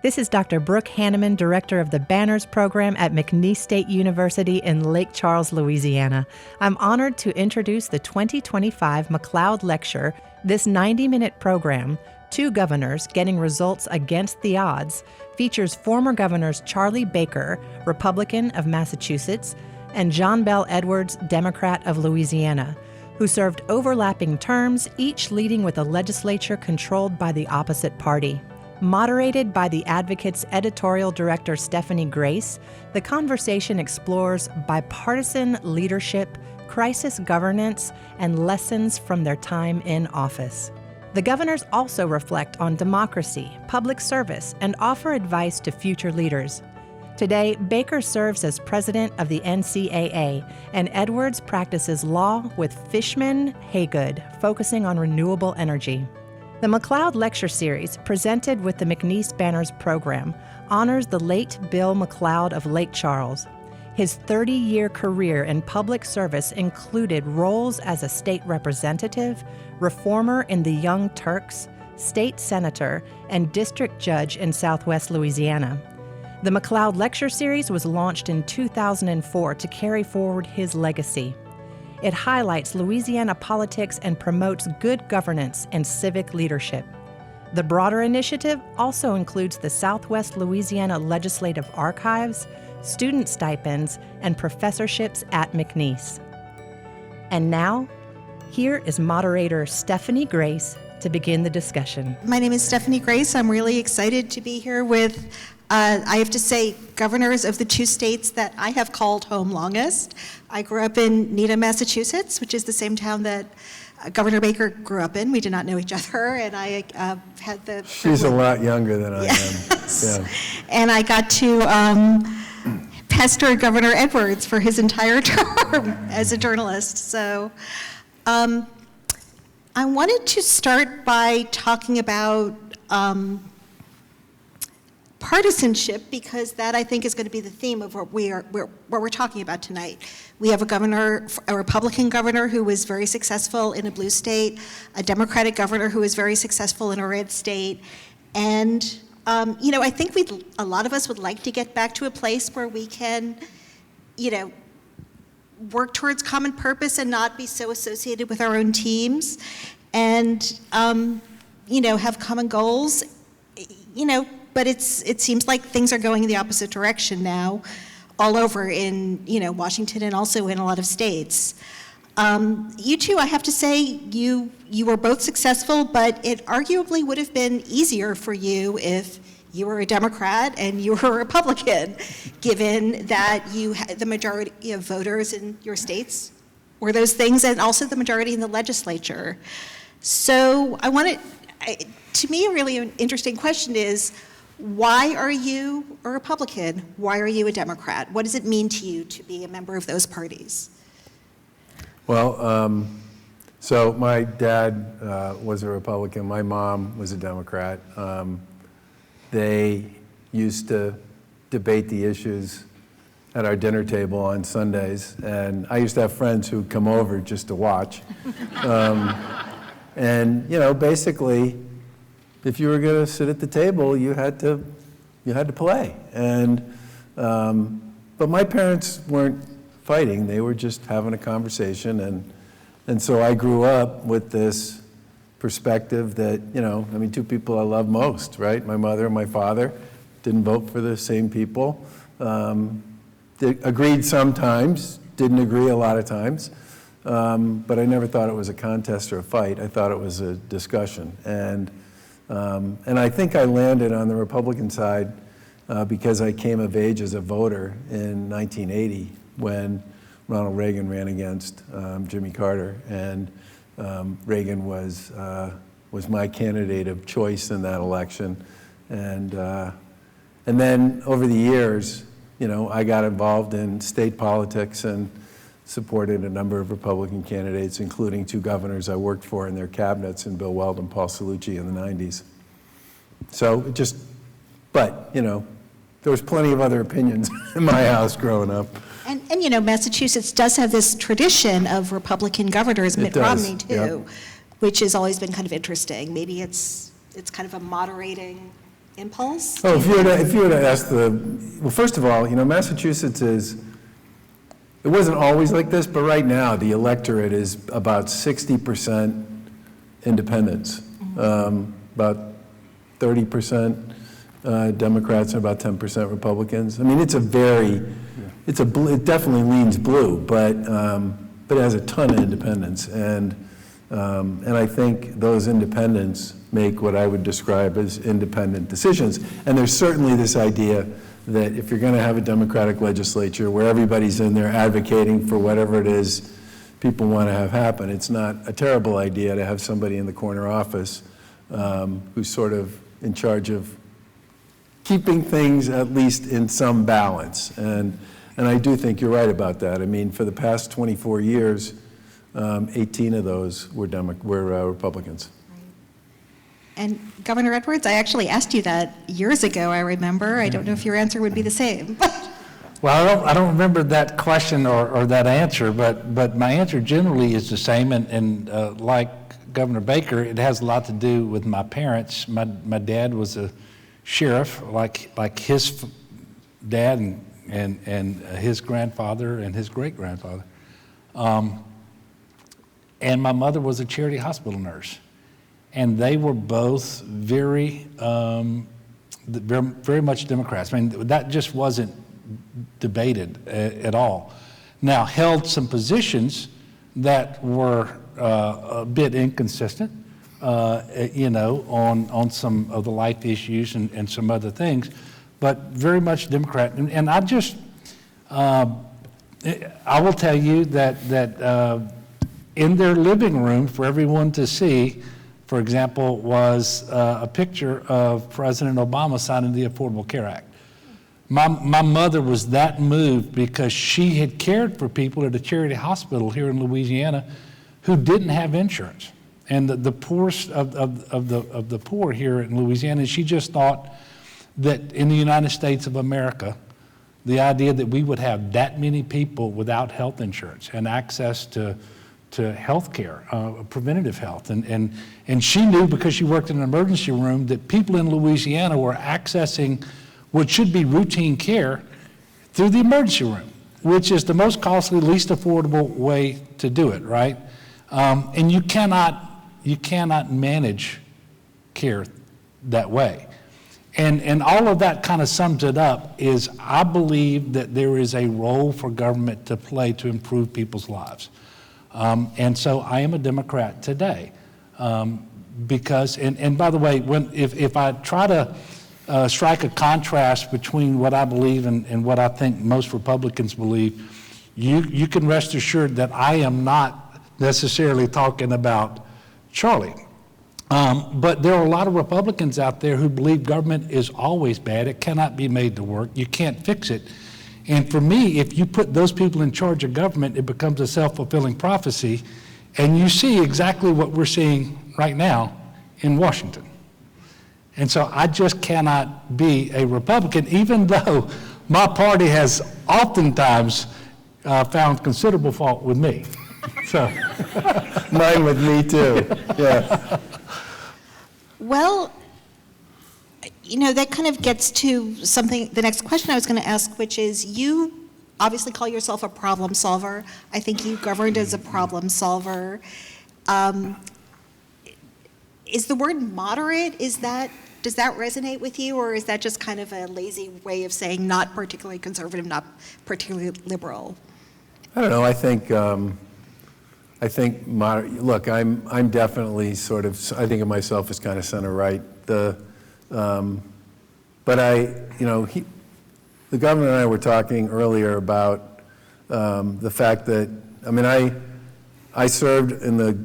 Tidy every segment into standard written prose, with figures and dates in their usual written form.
This is Dr. Brooke Hanneman, Director of the Banners Program at McNeese State University in Lake Charles, Louisiana. I'm honored to introduce the 2025 Mcleod Lecture. This 90-minute program, Two Governors Getting Results Against the Odds, features former governors Charlie Baker, Republican of Massachusetts, and John Bel Edwards, Democrat of Louisiana, who served overlapping terms, each leading with a legislature controlled by the opposite party. Moderated by the Advocate's editorial director Stephanie Grace, the conversation explores bipartisan leadership, crisis governance, and lessons from their time in office. The governors also reflect on democracy, public service, and offer advice to future leaders. Today, Baker serves as president of the NCAA, and Edwards practices law with Fishman Haygood, focusing on renewable energy. The Mcleod Lecture Series, presented with the McNeese Banners Program, honors the late Bill Mcleod of Lake Charles. His 30-year career in public service included roles as a state representative, reformer in the Young Turks, state senator, and district judge in Southwest Louisiana. The Mcleod Lecture Series was launched in 2004 to carry forward his legacy. It highlights Louisiana politics and promotes good governance and civic leadership. The broader initiative also includes the Southwest Louisiana Legislative Archives, student stipends, and professorships at McNeese. And now, here is moderator Stephanie Grace to begin the discussion. My name is Stephanie Grace. I'm really excited to be here with, I have to say, governors of the two states that I have called home longest. I grew up in Needham, Massachusetts, which is the same town that Governor Baker grew up in. We did not know each other, and I had the... She's a lot younger than I yes. am. Yeah. And I got to pester Governor Edwards for his entire term as a journalist. So I wanted to start by talking about partisanship, because that, I think, is going to be the theme of what we're talking about tonight. We have a Republican governor who was very successful in a blue state, a Democratic governor who was very successful in a red state, and I think a lot of us would like to get back to a place where we can, work towards common purpose and not be so associated with our own teams, and have common goals, But it seems like things are going in the opposite direction now, all over in Washington and also in a lot of states. You two, I have to say, you were both successful, but it arguably would have been easier for you if you were a Democrat and you were a Republican, given that you had the majority of voters in your states were those things, and also the majority in the legislature. So to me, a really interesting question is, why are you a Republican? Why are you a Democrat? What does it mean to you to be a member of those parties? Well, so my dad was a Republican. My mom was a Democrat. They used to debate the issues at our dinner table on Sundays, and I used to have friends who'd come over just to watch. And basically, if you were going to sit at the table, you had to play. And but my parents weren't fighting; they were just having a conversation. And so I grew up with this perspective that two people I love most, right? My mother and my father didn't vote for the same people. They agreed sometimes, didn't agree a lot of times. But I never thought it was a contest or a fight. I thought it was a discussion. And I think I landed on the Republican side because I came of age as a voter in 1980 when Ronald Reagan ran against Jimmy Carter, and Reagan was my candidate of choice in that election. And then over the years, I got involved in state politics and supported a number of Republican candidates, including two governors I worked for in their cabinets, in Bill Weld and Paul Cellucci in the 90s. So but there was plenty of other opinions in my house growing up. And Massachusetts does have this tradition of Republican governors, Mitt Romney too, yep. Which has always been kind of interesting. Maybe it's kind of a moderating impulse? Oh, if you were to ask well, first of all, Massachusetts it wasn't always like this, but right now the electorate is about 60% independents, about 30% Democrats and about 10% Republicans. I mean, it definitely leans blue, but it has a ton of independents, and I think those independents make what I would describe as independent decisions. And there's certainly this idea that if you're going to have a Democratic legislature where everybody's in there advocating for whatever it is people want to have happen, it's not a terrible idea to have somebody in the corner office who's sort of in charge of keeping things at least in some balance. And I do think you're right about that. I mean, for the past 24 years, 18 of those were Republicans. And Governor Edwards, I actually asked you that years ago, I remember. I don't know if your answer would be the same. Well, I don't remember that question or that answer, but my answer generally is the same, and like Governor Baker, it has a lot to do with my parents. My dad was a sheriff, like his dad and his grandfather and his great-grandfather. And my mother was a charity hospital nurse. And they were both very much Democrats. I mean, that just wasn't debated at all. Now, held some positions that were a bit inconsistent, on some of the life issues and some other things, but very much Democrat. And I will tell you that in their living room for everyone to see, for example, was a picture of President Obama signing the Affordable Care Act. My mother was that moved because she had cared for people at a charity hospital here in Louisiana who didn't have insurance, and the poorest of the poor here in Louisiana. She just thought that in the United States of America, the idea that we would have that many people without health insurance and access to health care, preventative health. And she knew, because she worked in an emergency room, that people in Louisiana were accessing what should be routine care through the emergency room, which is the most costly, least affordable way to do it, right? And you cannot manage care that way. And all of that kind of sums it up is I believe that there is a role for government to play to improve people's lives. And so I am a Democrat today because, and by the way, if I try to strike a contrast between what I believe and what I think most Republicans believe, you can rest assured that I am not necessarily talking about Charlie. But there are a lot of Republicans out there who believe government is always bad. It cannot be made to work. You can't fix it. And for me, if you put those people in charge of government, it becomes a self-fulfilling prophecy. And you see exactly what we're seeing right now in Washington. And so I just cannot be a Republican, even though my party has oftentimes found considerable fault with me. So mine with me too. Yeah. Well, that kind of gets to the next question I was going to ask, which is, you obviously call yourself a problem solver. I think you governed as a problem solver. Is the word moderate, does that resonate with you, or is that just kind of a lazy way of saying not particularly conservative, not particularly liberal? I don't know. I think look, I'm definitely sort of, I think of myself as kind of center right. But the governor and I were talking earlier about the fact that, I mean, I served in the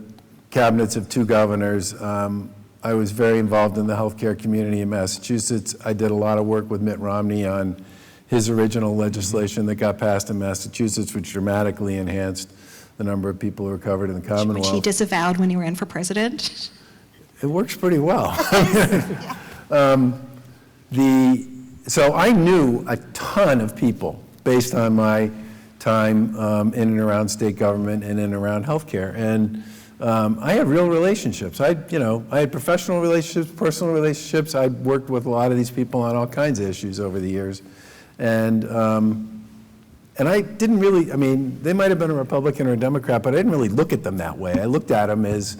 cabinets of two governors. I was very involved in the healthcare community in Massachusetts. I did a lot of work with Mitt Romney on his original legislation that got passed in Massachusetts, which dramatically enhanced the number of people who were covered in the Commonwealth. Which he disavowed when he ran for president. It works pretty well. So I knew a ton of people based on my time in and around state government and in and around healthcare. And I had real relationships. I had professional relationships, personal relationships. I worked with a lot of these people on all kinds of issues over the years. And I didn't really, they might have been a Republican or a Democrat, but I didn't really look at them that way. I looked at them as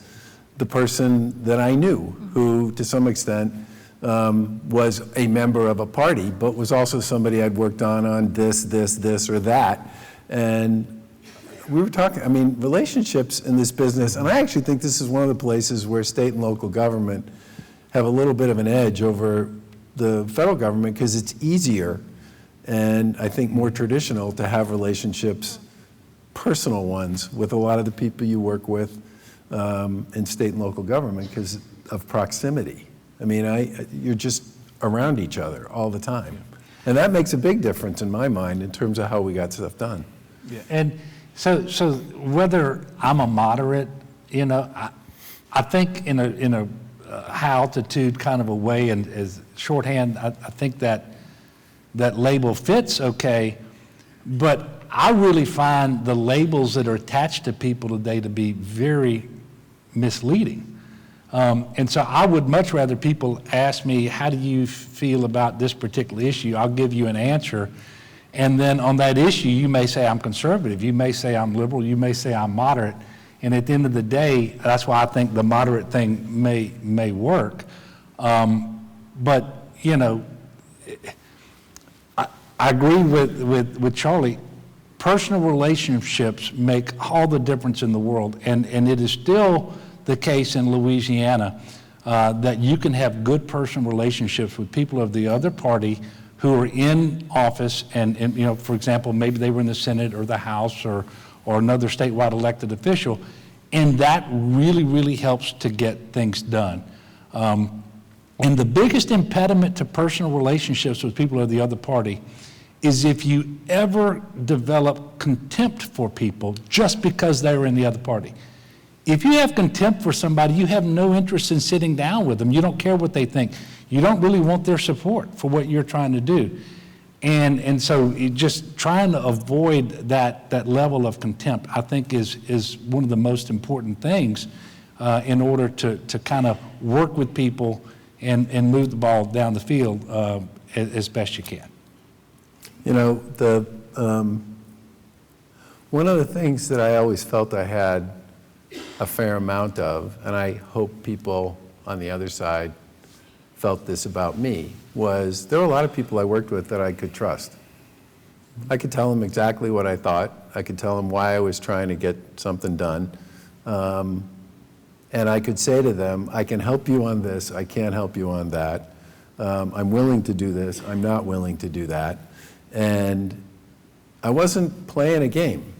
the person that I knew, who to some extent was a member of a party, but was also somebody I'd worked on this, or that. And we were talking, relationships in this business, and I actually think this is one of the places where state and local government have a little bit of an edge over the federal government, because it's easier and I think more traditional to have relationships, personal ones, with a lot of the people you work with in state and local government because of proximity. You're just around each other all the time. And that makes a big difference in my mind in terms of how we got stuff done. Yeah. And so whether I'm a moderate, I think in a high altitude kind of a way, and as shorthand, I think that label fits okay, but I really find the labels that are attached to people today to be very misleading. And so I would much rather people ask me, how do you feel about this particular issue? I'll give you an answer. And then on that issue, you may say I'm conservative, you may say I'm liberal, you may say I'm moderate. And at the end of the day, that's why I think the moderate thing may work. But, I agree with Charlie. Personal relationships make all the difference in the world. And it is still the case in Louisiana that you can have good personal relationships with people of the other party who are in office, and for example, maybe they were in the Senate or the House or another statewide elected official, and that really, really helps to get things done. And the biggest impediment to personal relationships with people of the other party is if you ever develop contempt for people just because they were in the other party. If you have contempt for somebody, you have no interest in sitting down with them. You don't care what they think. You don't really want their support for what you're trying to do. And so just trying to avoid that level of contempt, I think is one of the most important things in order to kind of work with people and move the ball down the field as best you can. One of the things that I always felt I had a fair amount of, and I hope people on the other side felt this about me, was there were a lot of people I worked with that I could trust. I could tell them exactly what I thought. I could tell them why I was trying to get something done. And I could say to them, I can help you on this, I can't help you on that. I'm willing to do this, I'm not willing to do that. And I wasn't playing a game.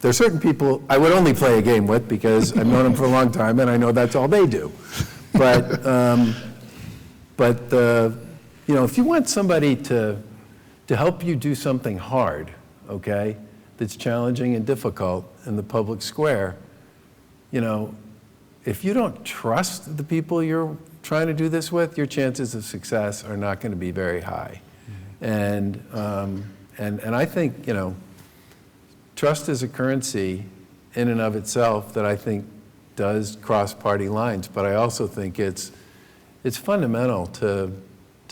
There are certain people I would only play a game with because I've known them for a long time and I know that's all they do. But if you want somebody to help you do something hard, okay, that's challenging and difficult in the public square, if you don't trust the people you're trying to do this with, your chances of success are not going to be very high. Mm-hmm. And I think, trust is a currency in and of itself that I think does cross party lines, but I also think it's fundamental to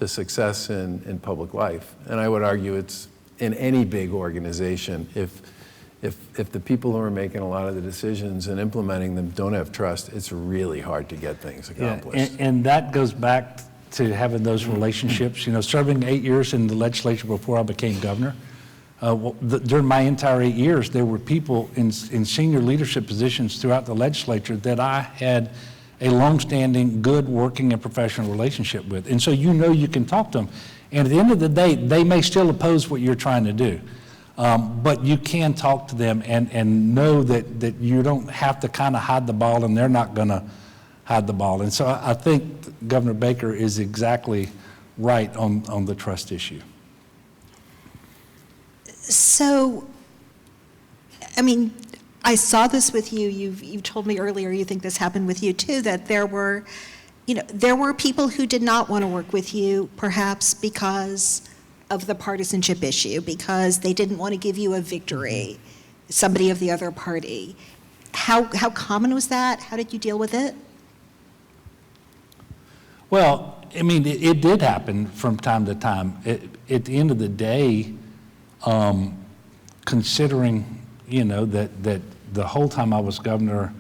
success in public life. And I would argue it's in any big organization. If the people who are making a lot of the decisions and implementing them don't have trust, it's really hard to get things accomplished. Yeah, and that goes back to having those relationships. Serving 8 years in the legislature before I became governor, during my entire 8 years, there were people in senior leadership positions throughout the legislature that I had a long-standing, good working and professional relationship with. And so you can talk to them. And at the end of the day, they may still oppose what you're trying to do. But you can talk to them and know that you don't have to kind of hide the ball, and they're not going to hide the ball. And so I think Governor Baker is exactly right on the trust issue. So, I saw this with you. You've told me earlier you think this happened with you too, that there were people who did not want to work with you, perhaps because of the partisanship issue, because they didn't want to give you a victory, somebody of the other party. how common was that? How did you deal with it? Well, I mean, it did happen from time to time. At the end of the day, considering, that the whole time I was governor,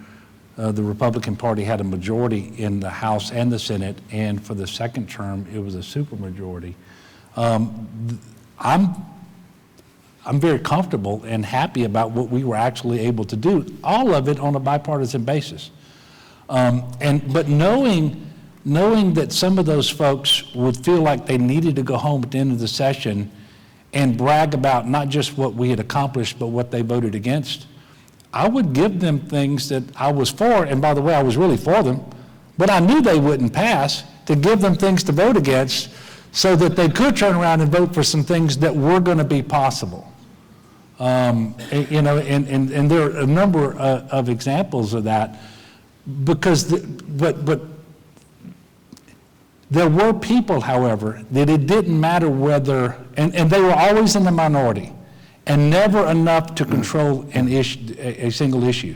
the Republican Party had a majority in the House and the Senate, and for the second term, it was a supermajority. I'm very comfortable and happy about what we were actually able to do, all of it on a bipartisan basis. But knowing that some of those folks would feel like they needed to go home at the end of the session and brag about not just what we had accomplished, but what they voted against, I would give them things that I was for, and by the way, I was really for them, but I knew they wouldn't pass, to give them things to vote against so that they could turn around and vote for some things that were going to be possible. And there are a number of examples of that, because, but there were people, however, that it didn't matter whether, and they were always in the minority, and never enough to control a single issue.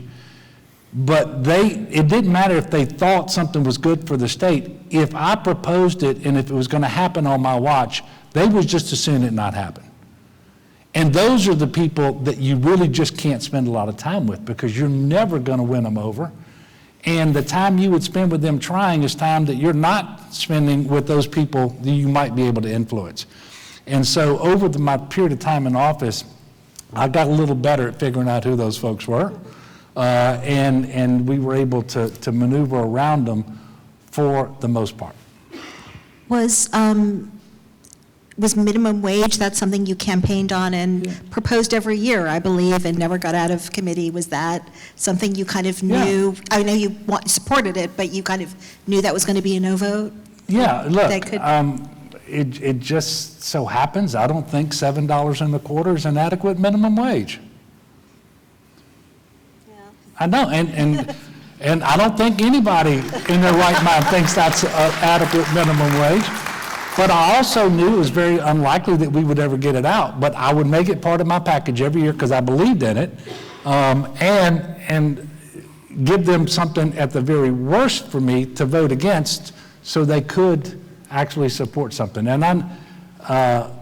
But it didn't matter if they thought something was good for the state. If I proposed it and if it was going to happen on my watch, they would just as soon it not happen. And those are the people that you really just can't spend a lot of time with, because you're never going to win them over. And the time you would spend with them trying is time that you're not spending with those people that you might be able to influence. And so over my period of time in office, I got a little better at figuring out who those folks were. And we were able to maneuver around them for the most part. Was minimum wage, that's something you campaigned on and proposed every year, I believe, and never got out of committee? Was that something you kind of knew? Yeah. I know you supported it, but you kind of knew that was going to be a no vote? Yeah, look, it just so happens I don't think $7.25 is an adequate minimum wage. Yeah. I know, and I don't think anybody in their right mind thinks that's an adequate minimum wage. But I also knew it was very unlikely that we would ever get it out. But I would make it part of my package every year because I believed in it, and give them something at the very worst for me to vote against, so they could actually support something. And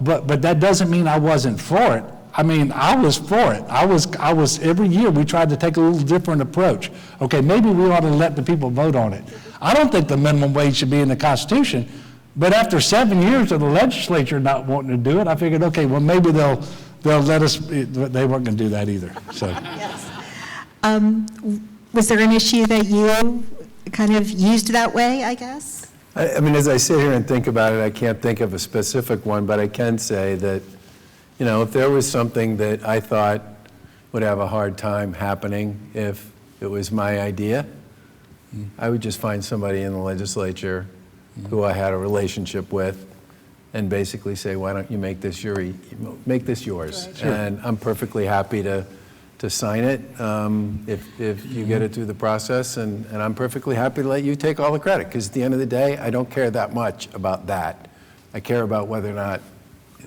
but that doesn't mean I wasn't for it. I mean, I was for it. I was every year we tried to take a little different approach. Okay, maybe we ought to let the people vote on it. I don't think the minimum wage should be in the Constitution. But after 7 years of the legislature not wanting to do it, I figured, okay, well, maybe they'll let us. They weren't going to do that either. So. Yes. Was there an issue that you kind of used that way, I guess? I mean, as I sit here and think about it, I can't think of a specific one, but I can say that, if there was something that I thought would have a hard time happening if it was my idea, I would just find somebody in the legislature who I had a relationship with, and basically say, why don't you make this yours? Right. Sure. And I'm perfectly happy to sign it if you get it through the process, and I'm perfectly happy to let you take all the credit, because at the end of the day, I don't care that much about that. I care about whether or not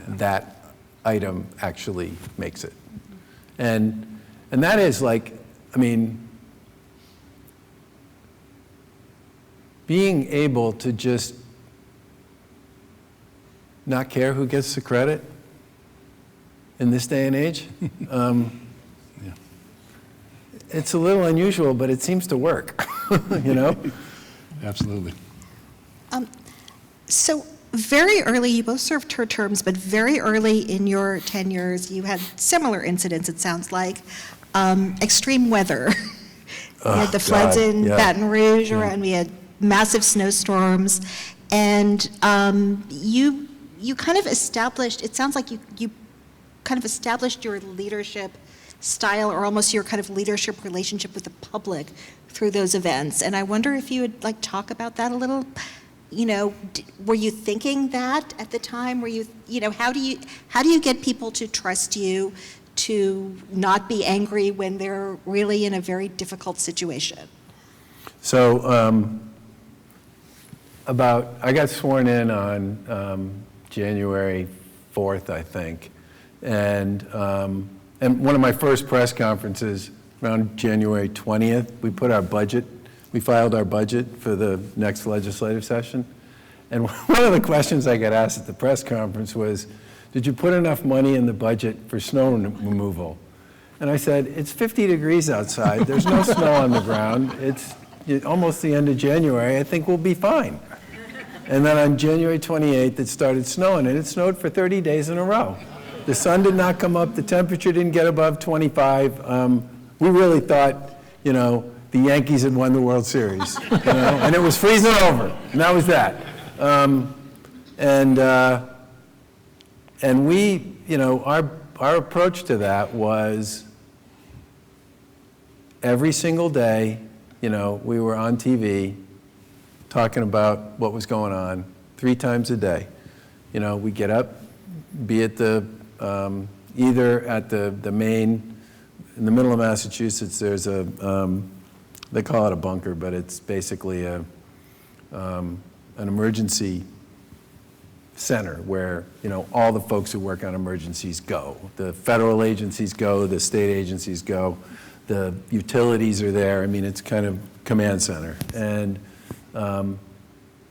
that item actually makes it. And that is being able to just not care who gets the credit in this day and age, it's a little unusual, but it seems to work, Absolutely. So very early, you both served terms, but very early in your tenures, you had similar incidents, it sounds like. Extreme weather. We had the floods in Baton Rouge, and we had massive snowstorms, and you kind of established, it sounds like you kind of established your leadership style, or almost your kind of leadership relationship with the public through those events. And I wonder if you would talk about that a little. Were you thinking that at the time? Were you, how do you get people to trust you, to not be angry when they're really in a very difficult situation? So I got sworn in on January 4th, I think, and one of my first press conferences, around January 20th, we filed our budget for the next legislative session. And one of the questions I got asked at the press conference was, did you put enough money in the budget for snow removal? And I said, it's 50 degrees outside. There's no snow on the ground. It's almost the end of January. I think we'll be fine. And then on January 28th, it started snowing, and it snowed for 30 days in a row. The sun did not come up. The temperature didn't get above 25. We really thought, the Yankees had won the World Series, and it was freezing over, and that was that. And we, our approach to that was every single day, we were on TV talking about what was going on 3 times a day. We get up, be at either at the main, in the middle of Massachusetts, there's they call it a bunker, but it's basically an emergency center where, all the folks who work on emergencies go. The federal agencies go, the state agencies go, the utilities are there. I mean, it's kind of command center. And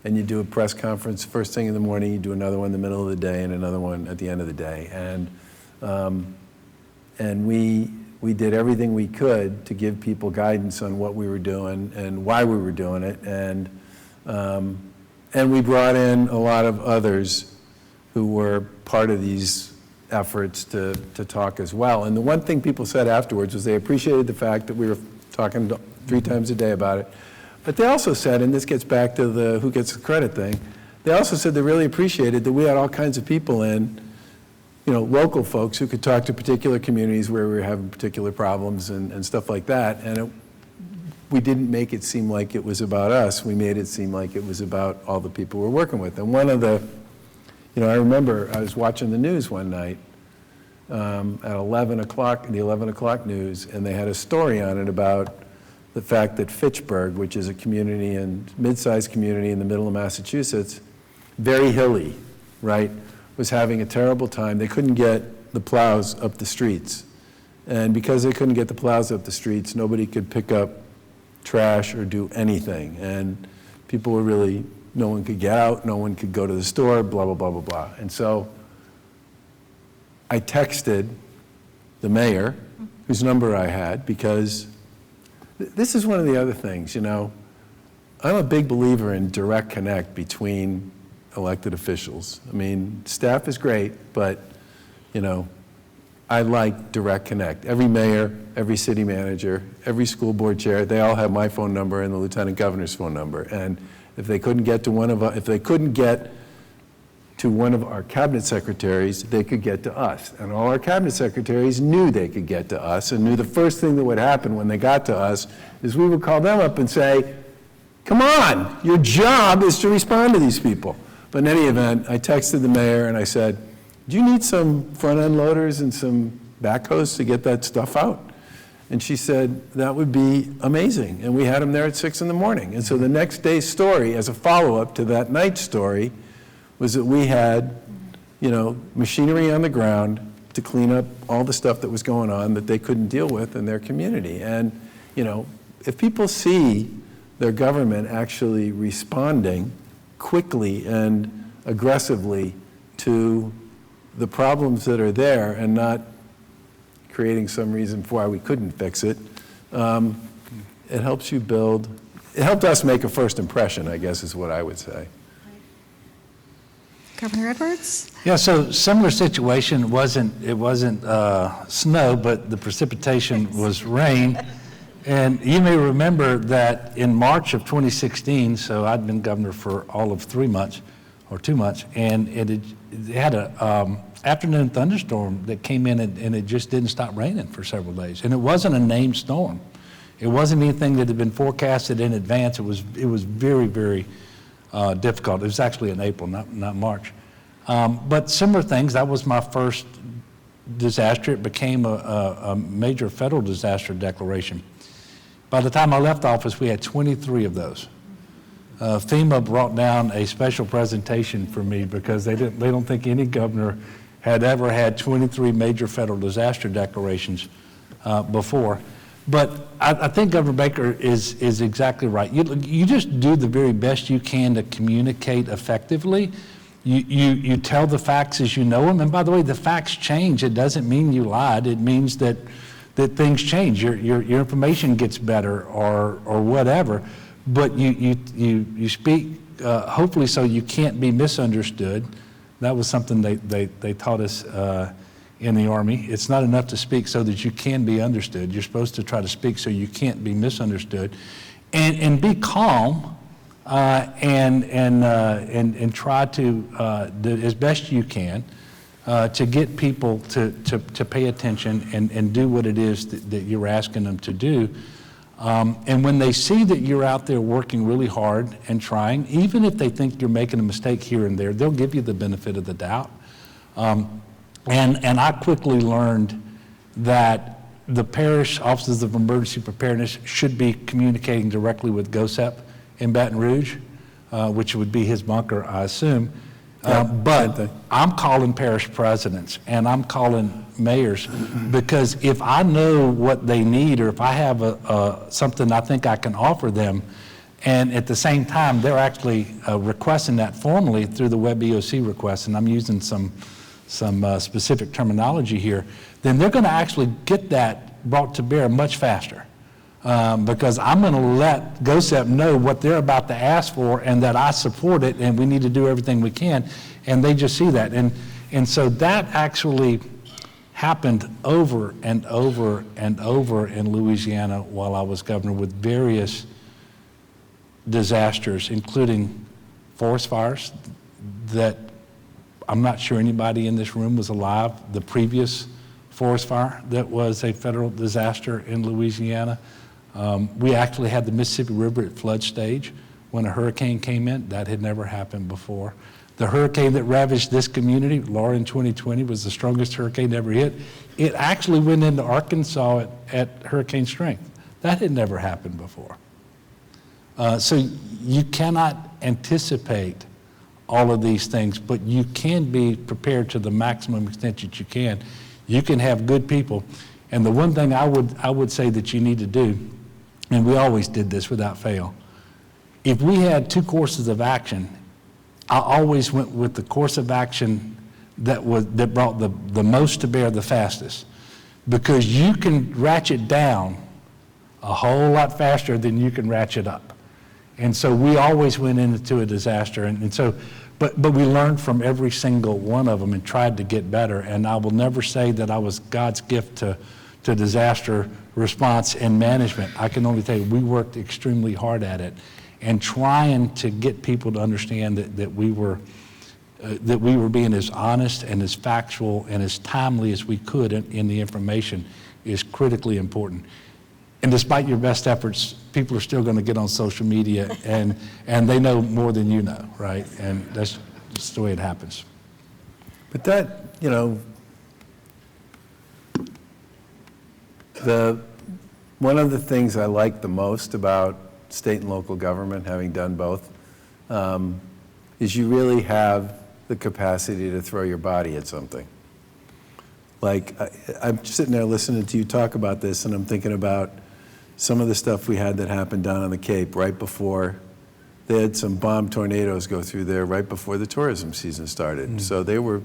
you do a press conference first thing in the morning, you do another one in the middle of the day, and another one at the end of the day. And we did everything we could to give people guidance on what we were doing and why we were doing it. And we brought in a lot of others who were part of these efforts to talk as well. And the one thing people said afterwards was they appreciated the fact that we were talking 3 times a day about it. But they also said, and this gets back to the who gets the credit thing, they also said they really appreciated that we had all kinds of people in, local folks who could talk to particular communities where we were having particular problems and stuff like that. And we didn't make it seem like it was about us. We made it seem like it was about all the people we're working with. And one of the, I remember I was watching the news one night at 11 o'clock, the 11 o'clock news, and they had a story on it about the fact that Fitchburg, which is a community and mid-sized community in the middle of Massachusetts, very hilly, right, was having a terrible time. They couldn't get the plows up the streets. And because they couldn't get the plows up the streets, nobody could pick up trash or do anything. And people were really, no one could get out, no one could go to the store, blah, blah, blah, blah, blah. And so I texted the mayor, whose number I had, because this is one of the other things, I'm a big believer in direct connect between elected officials. I mean, staff is great, but, I like direct connect. Every mayor, every city manager, every school board chair, they all have my phone number and the lieutenant governor's phone number. And if they couldn't get to one of our cabinet secretaries, they could get to us. And all our cabinet secretaries knew they could get to us and knew the first thing that would happen when they got to us is we would call them up and say, come on, your job is to respond to these people. But in any event, I texted the mayor and I said, do you need some front-end loaders and some backhoes to get that stuff out? And she said, that would be amazing. And we had them there at 6 in the morning. And so the next day's story, as a follow-up to that night's story, was that we had, machinery on the ground to clean up all the stuff that was going on that they couldn't deal with in their community. And, if people see their government actually responding quickly and aggressively to the problems that are there and not creating some reason for why we couldn't fix it, it helps you build, it helped us make a first impression, I guess is what I would say. Governor Edwards? Yeah, so similar situation. It wasn't snow, but the precipitation was rain. And you may remember that in March of 2016, so I'd been governor for all of 3 months or 2 months, and it had a afternoon thunderstorm that came in and it just didn't stop raining for several days. And it wasn't a named storm. It wasn't anything that had been forecasted in advance. It was very, very difficult. It was actually in April, not March. But similar things. That was my first disaster. It became a major federal disaster declaration. By the time I left office, we had 23 of those. FEMA brought down a special presentation for me because they don't think any governor had ever had 23 major federal disaster declarations before. But I think Governor Baker is exactly right. You just do the very best you can to communicate effectively. You tell the facts as you know them. And by the way, the facts change. It doesn't mean you lied. It means that things change. Your information gets better or whatever. But you speak hopefully so you can't be misunderstood. That was something they taught us in the Army. It's not enough to speak so that you can be understood. You're supposed to try to speak so you can't be misunderstood, and be calm, and try to do as best you can to get people to pay attention and do what it is that you're asking them to do. And when they see that you're out there working really hard and trying, even if they think you're making a mistake here and there, they'll give you the benefit of the doubt. And I quickly learned that the parish offices of emergency preparedness should be communicating directly with GOSEP in Baton Rouge, which would be his bunker, I assume. But I'm calling parish presidents and I'm calling mayors, because if I know what they need, or if I have something I think I can offer them, and at the same time they're actually requesting that formally through the Web EOC request, and I'm using some specific terminology here, then they're going to actually get that brought to bear much faster. Because I'm going to let GOSEP know what they're about to ask for and that I support it and we need to do everything we can, and they just see that. And so that actually happened over and over and over in Louisiana while I was governor, with various disasters, including forest fires that I'm not sure anybody in this room was alive. The previous forest fire that was a federal disaster in Louisiana. We actually had the Mississippi River at flood stage when a hurricane came in. That had never happened before. The hurricane that ravaged this community, Laura, in 2020, was the strongest hurricane ever hit. It actually went into Arkansas at hurricane strength. That had never happened before. So you cannot anticipate all of these things, but you can be prepared to the maximum extent that you can. You can have good people. And the one thing I would say that you need to do, and we always did this without fail, if we had two courses of action, I always went with the course of action that brought the most to bear the fastest, because you can ratchet down a whole lot faster than you can ratchet up. And so we always went into a disaster, and so, but we learned from every single one of them and tried to get better. And I will never say that I was God's gift to disaster response and management. I can only tell you we worked extremely hard at it, and trying to get people to understand that we were being as honest and as factual and as timely as we could in the information is critically important. And despite your best efforts, people are still going to get on social media and they know more than you know, right? And that's just the way it happens. But that, one of the things I like the most about state and local government, having done both, is you really have the capacity to throw your body at something. Like, I'm sitting there listening to you talk about this, and I'm thinking about some of the stuff we had that happened down on the Cape right before. They had some bomb tornadoes go through there right before the tourism season started. Mm. So they were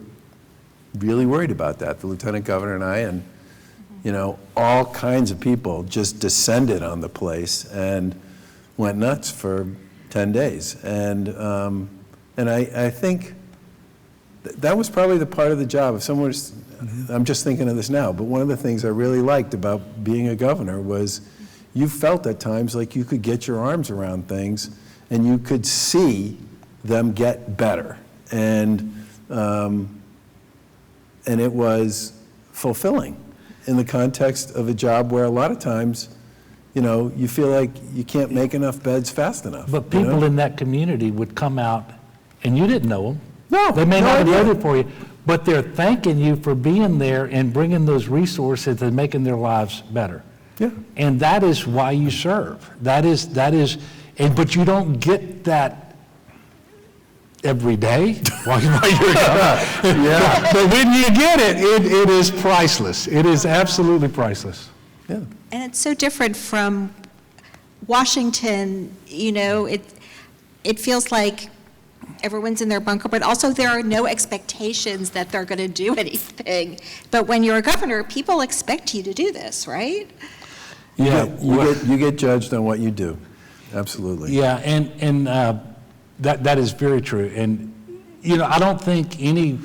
really worried about that. The lieutenant governor and I, and all kinds of people just descended on the place and went nuts for 10 days. And I think that was probably the part of the job. If someone was, I'm just thinking of this now, but one of the things I really liked about being a governor was you felt at times like you could get your arms around things and you could see them get better. And it was fulfilling in the context of a job where a lot of times, you feel like you can't make enough beds fast enough. But people in that community would come out, and you didn't know them. No, they may not have voted for you, but they're thanking you for being there and bringing those resources and making their lives better. Yeah. And that is why you serve. That is, but you don't get that every day while you're Yeah. But when you get it, it is priceless. It is absolutely priceless. Yeah. And it's so different from Washington, it feels like everyone's in their bunker, but also there are no expectations that they're going to do anything. But when you're a governor, people expect you to do this, right? Yeah, You get judged on what you do. Absolutely. yeah, and that is very true. And, I don't think any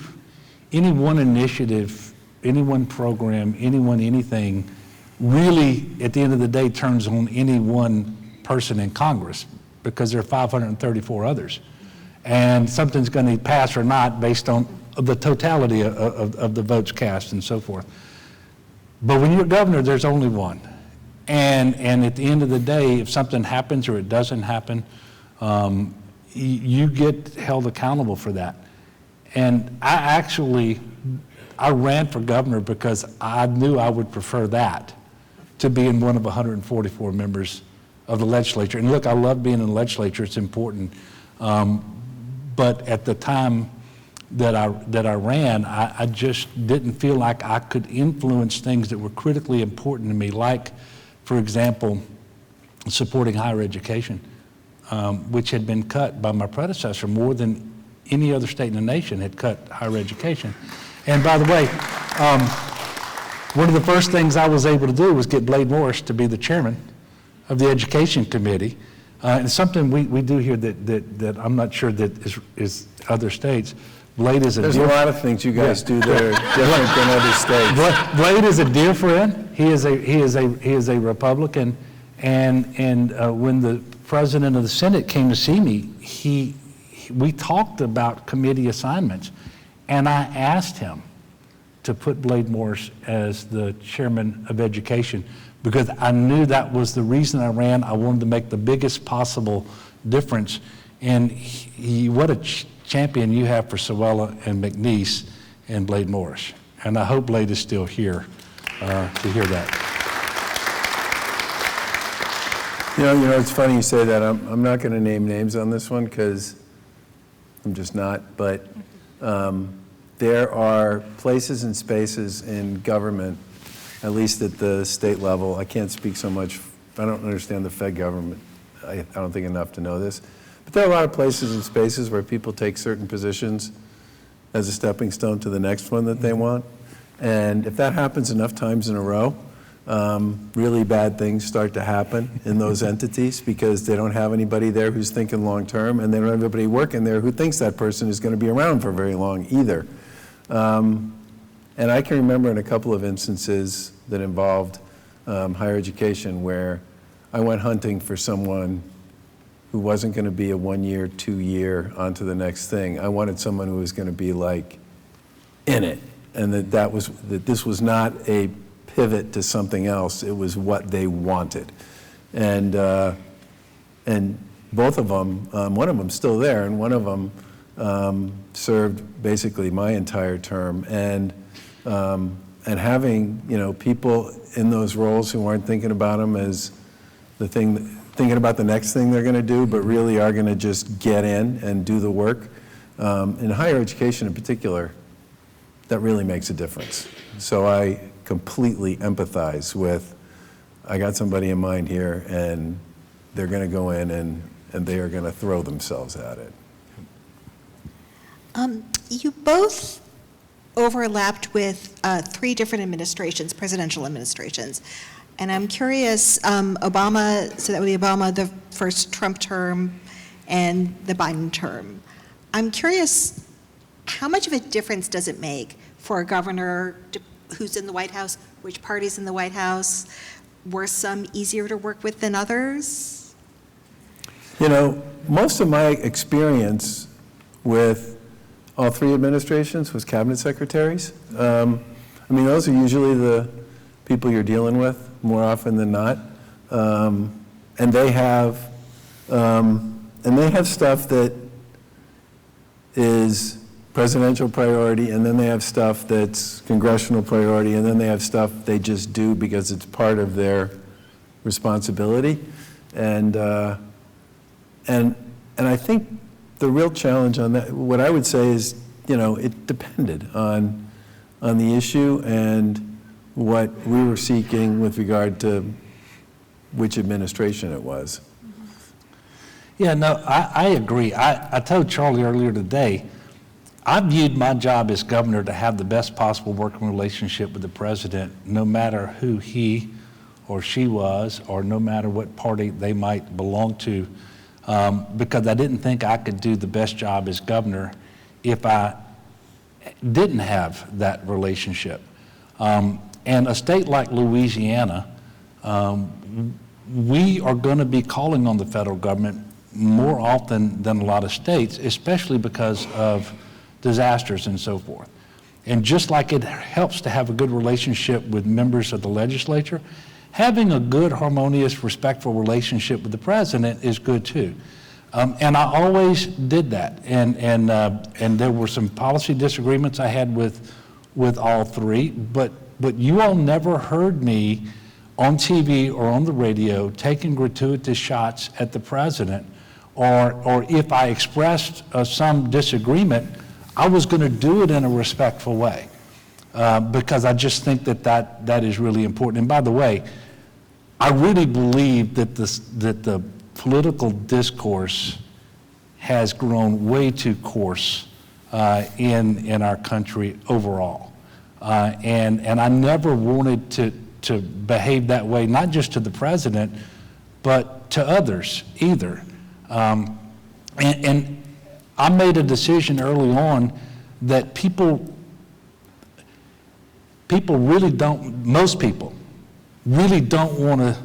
one initiative, any one program, anything really, at the end of the day, turns on any one person in Congress, because there are 534 others. And something's going to pass or not based on the totality of the votes cast and so forth. But when you're governor, there's only one. And at the end of the day, if something happens or it doesn't happen, you get held accountable for that. And I ran for governor because I knew I would prefer that to being one of 144 members of the legislature. And look, I love being in the legislature, it's important. But at the time that I ran, I just didn't feel like I could influence things that were critically important to me, like, for example, supporting higher education, which had been cut by my predecessor more than any other state in the nation had cut higher education. And by the way, one of the first things I was able to do was get Blade Morris to be the chairman of the Education Committee. And something we do here that I'm not sure that is other states. Blade is There's a lot of things you guys do that are different than other states. Blade is a dear friend. He is a Republican, and when the president of the Senate came to see me, we talked about committee assignments, and I asked him to put Blade Morris as the chairman of education, because I knew that was the reason I ran. I wanted to make the biggest possible difference. And what a champion you have for Sewella and McNeese and Blade Morris. And I hope Blade is still here to hear that. It's funny you say that. I'm not going to name names on this one because I'm just not. But there are places and spaces in government, at least at the state level. I can't speak so much. I don't understand the Fed government. I don't think enough to know this. But there are a lot of places and spaces where people take certain positions as a stepping stone to the next one that they want. And if that happens enough times in a row, really bad things start to happen in those entities, because they don't have anybody there who's thinking long term, and they don't have anybody working there who thinks that person is going to be around for very long either. And I can remember in a couple of instances that involved higher education where I went hunting for someone who wasn't going to be a 1 year, 2 year on to the next thing. I wanted someone who was going to be like in it, and that this was not a pivot to something else. It was what they wanted. And both of them, one of them's still there, and one of them served basically my entire term. And having people in those roles who aren't thinking about them as the thing, thinking about the next thing they're going to do, but really are going to just get in and do the work. In higher education in particular, that really makes a difference. So I completely empathize with, I got somebody in mind here, and they're going to go in and they are going to throw themselves at it. You both overlapped with 3 different administrations, presidential administrations. And I'm curious, Obama, so that would be Obama, the first Trump term, and the Biden term. I'm curious, how much of a difference does it make for a governor who's in the White House, which party's in the White House? Were some easier to work with than others? Most of my experience with all 3 administrations was cabinet secretaries. Those are usually the people you're dealing with more often than not, and they have stuff that is presidential priority, and then they have stuff that's congressional priority, and then they have stuff they just do because it's part of their responsibility, and I think the real challenge on that, what I would say is, it depended on the issue and what we were seeking with regard to which administration it was. Yeah, no, I agree. I told Charlie earlier today, I viewed my job as governor to have the best possible working relationship with the president, no matter who he or she was, or no matter what party they might belong to, because I didn't think I could do the best job as governor if I didn't have that relationship. And a state like Louisiana, we are going to be calling on the federal government more often than a lot of states, especially because of disasters and so forth. And just like it helps to have a good relationship with members of the legislature, having a good, harmonious, respectful relationship with the president is good too. And I always did that. And there were some policy disagreements I had with all three, but you all never heard me on TV or on the radio taking gratuitous shots at the president, or if I expressed some disagreement, I was going to do it in a respectful way, because I just think that is really important. And by the way, I really believe that the political discourse has grown way too coarse in our country overall, and I never wanted to behave that way, not just to the president, but to others either. And I made a decision early on that most people really don't want to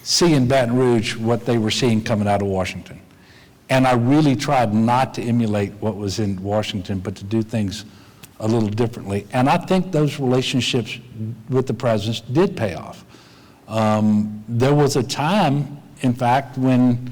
see in Baton Rouge what they were seeing coming out of Washington. And I really tried not to emulate what was in Washington, but to do things a little differently. And I think those relationships with the presidents did pay off. There was a time, in fact, when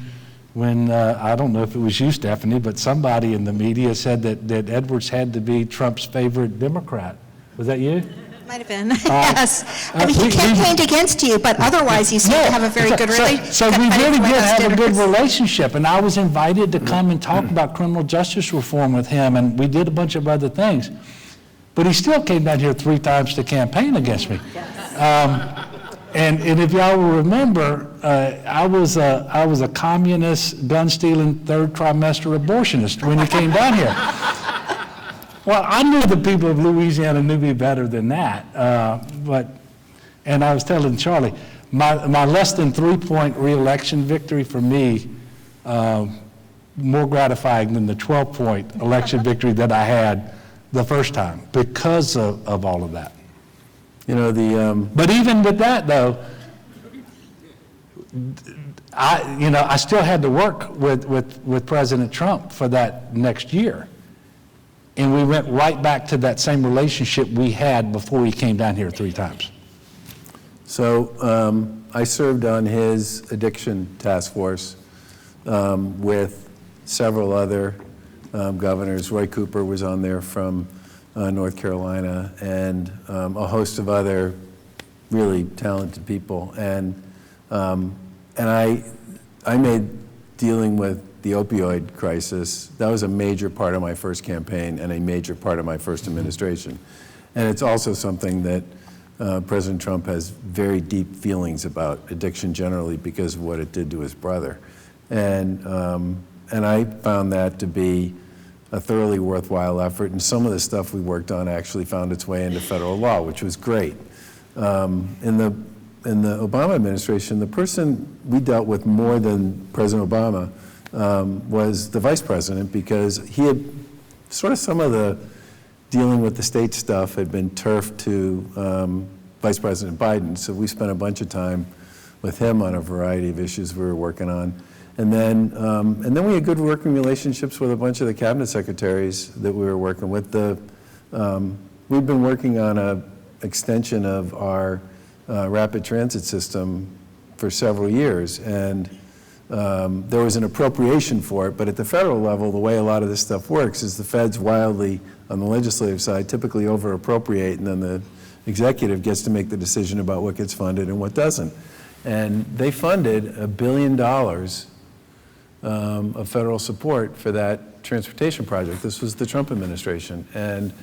I don't know if it was you, Stephanie, but somebody in the media said that Edwards had to be Trump's favorite Democrat. Was that you? Might have been, yes. I mean, he campaigned against you, but otherwise you seem to have a very good relationship. So we really did have a good relationship, and I was invited to come and talk about criminal justice reform with him, and we did a bunch of other things. But he still came down here 3 times to campaign against me. And if y'all will remember, I was a communist, gun-stealing, third trimester abortionist when he came down here. Well, I knew the people of Louisiana knew me better than that, and I was telling Charlie, my less than 3-point re-election victory for me, more gratifying than the 12-point election victory that I had the first time because of all of that. You know, But even with that, though, I still had to work with President Trump for that next year. And we went right back to that same relationship we had before he came down here 3 times. So I served on his addiction task force with several other governors. Roy Cooper was on there from North Carolina, and a host of other really talented people. And I made dealing with the opioid crisis, that was a major part of my first campaign and a major part of my first administration. And it's also something that President Trump has very deep feelings about, addiction generally, because of what it did to his brother. And I found that to be a thoroughly worthwhile effort, and some of the stuff we worked on actually found its way into federal law, which was great. In the Obama administration, the person we dealt with more than President Obama was the vice president, because he had sort of some of the dealing with the state stuff had been turfed to Vice President Biden. So we spent a bunch of time with him on a variety of issues we were working on. And then we had good working relationships with a bunch of the cabinet secretaries that we were working with. We've been working on an extension of our rapid transit system for several years, and there was an appropriation for it, but at the federal level, the way a lot of this stuff works is the feds wildly, on the legislative side, typically over-appropriate, and then the executive gets to make the decision about what gets funded and what doesn't. And they funded $1 billion of federal support for that transportation project. This was the Trump administration. And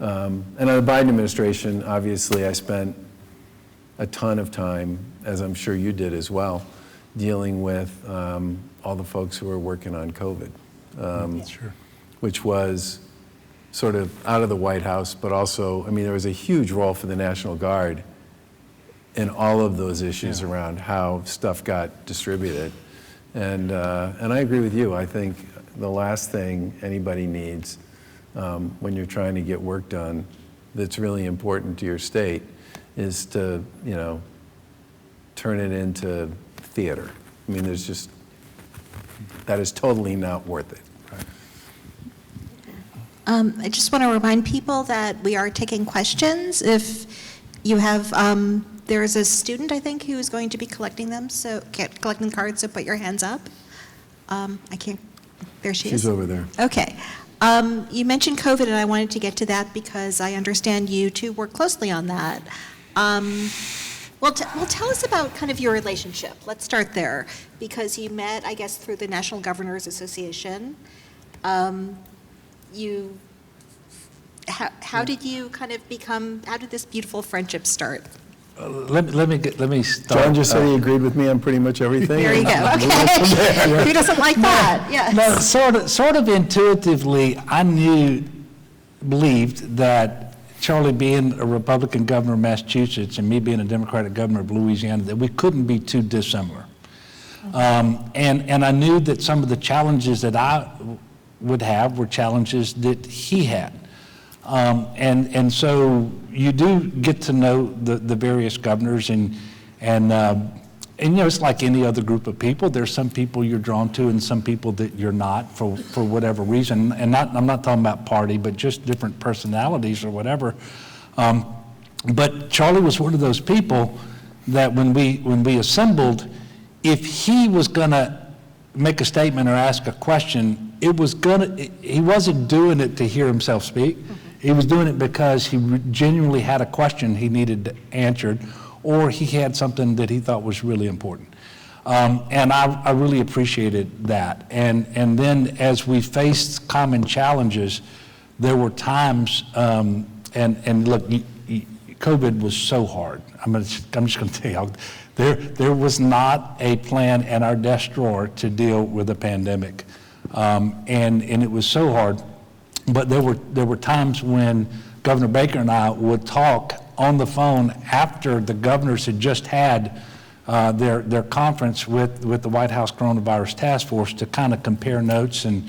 under the Biden administration, obviously, I spent a ton of time, as I'm sure you did as well, dealing with all the folks who were working on COVID, Sure. which was sort of out of the White House, but also, I mean, there was a huge role for the National Guard in all of those issues around how stuff got distributed. And I agree with you. I think the last thing anybody needs when you're trying to get work done that's really important to your state is to, you know, turn it into theater. I mean, there's just, that is totally not worth it. I just want to remind people that we are taking questions. If you have, there's a student, I think, who is going to be collecting them, so collecting cards, so put your hands up. I can't, there she is. She's over there. Okay. You mentioned COVID, and I wanted to get to that because I understand you two work closely on that. Well, tell us about kind of your relationship. Let's start there, because you met, I guess, through the National Governors Association. How did you kind of become, how did this beautiful friendship start? Let me start. John just said he agreed with me on pretty much everything. There you go, okay. Who doesn't like that? Yes. No, sort of intuitively, I believed that Charlie being a Republican governor of Massachusetts and me being a Democratic governor of Louisiana, that we couldn't be too dissimilar. And I knew that some of the challenges that I would have were challenges that he had. And so you do get to know the various governors, and you know, it's like any other group of people. There's some people you're drawn to and some people that you're not for whatever reason. And I'm not talking about party, but just different personalities or whatever. But Charlie was one of those people that when we assembled, if he was gonna make a statement or ask a question, he wasn't doing it to hear himself speak. He was doing it because he genuinely had a question he needed answered, or he had something that he thought was really important. And I really appreciated that. And then as we faced common challenges, there were times, and look, COVID was so hard. I'm just going to tell you, there was not a plan in our desk drawer to deal with a pandemic. And it was so hard. But there were times when Governor Baker and I would talk on the phone after the governors had just had their conference with the White House Coronavirus Task Force to kind of compare notes and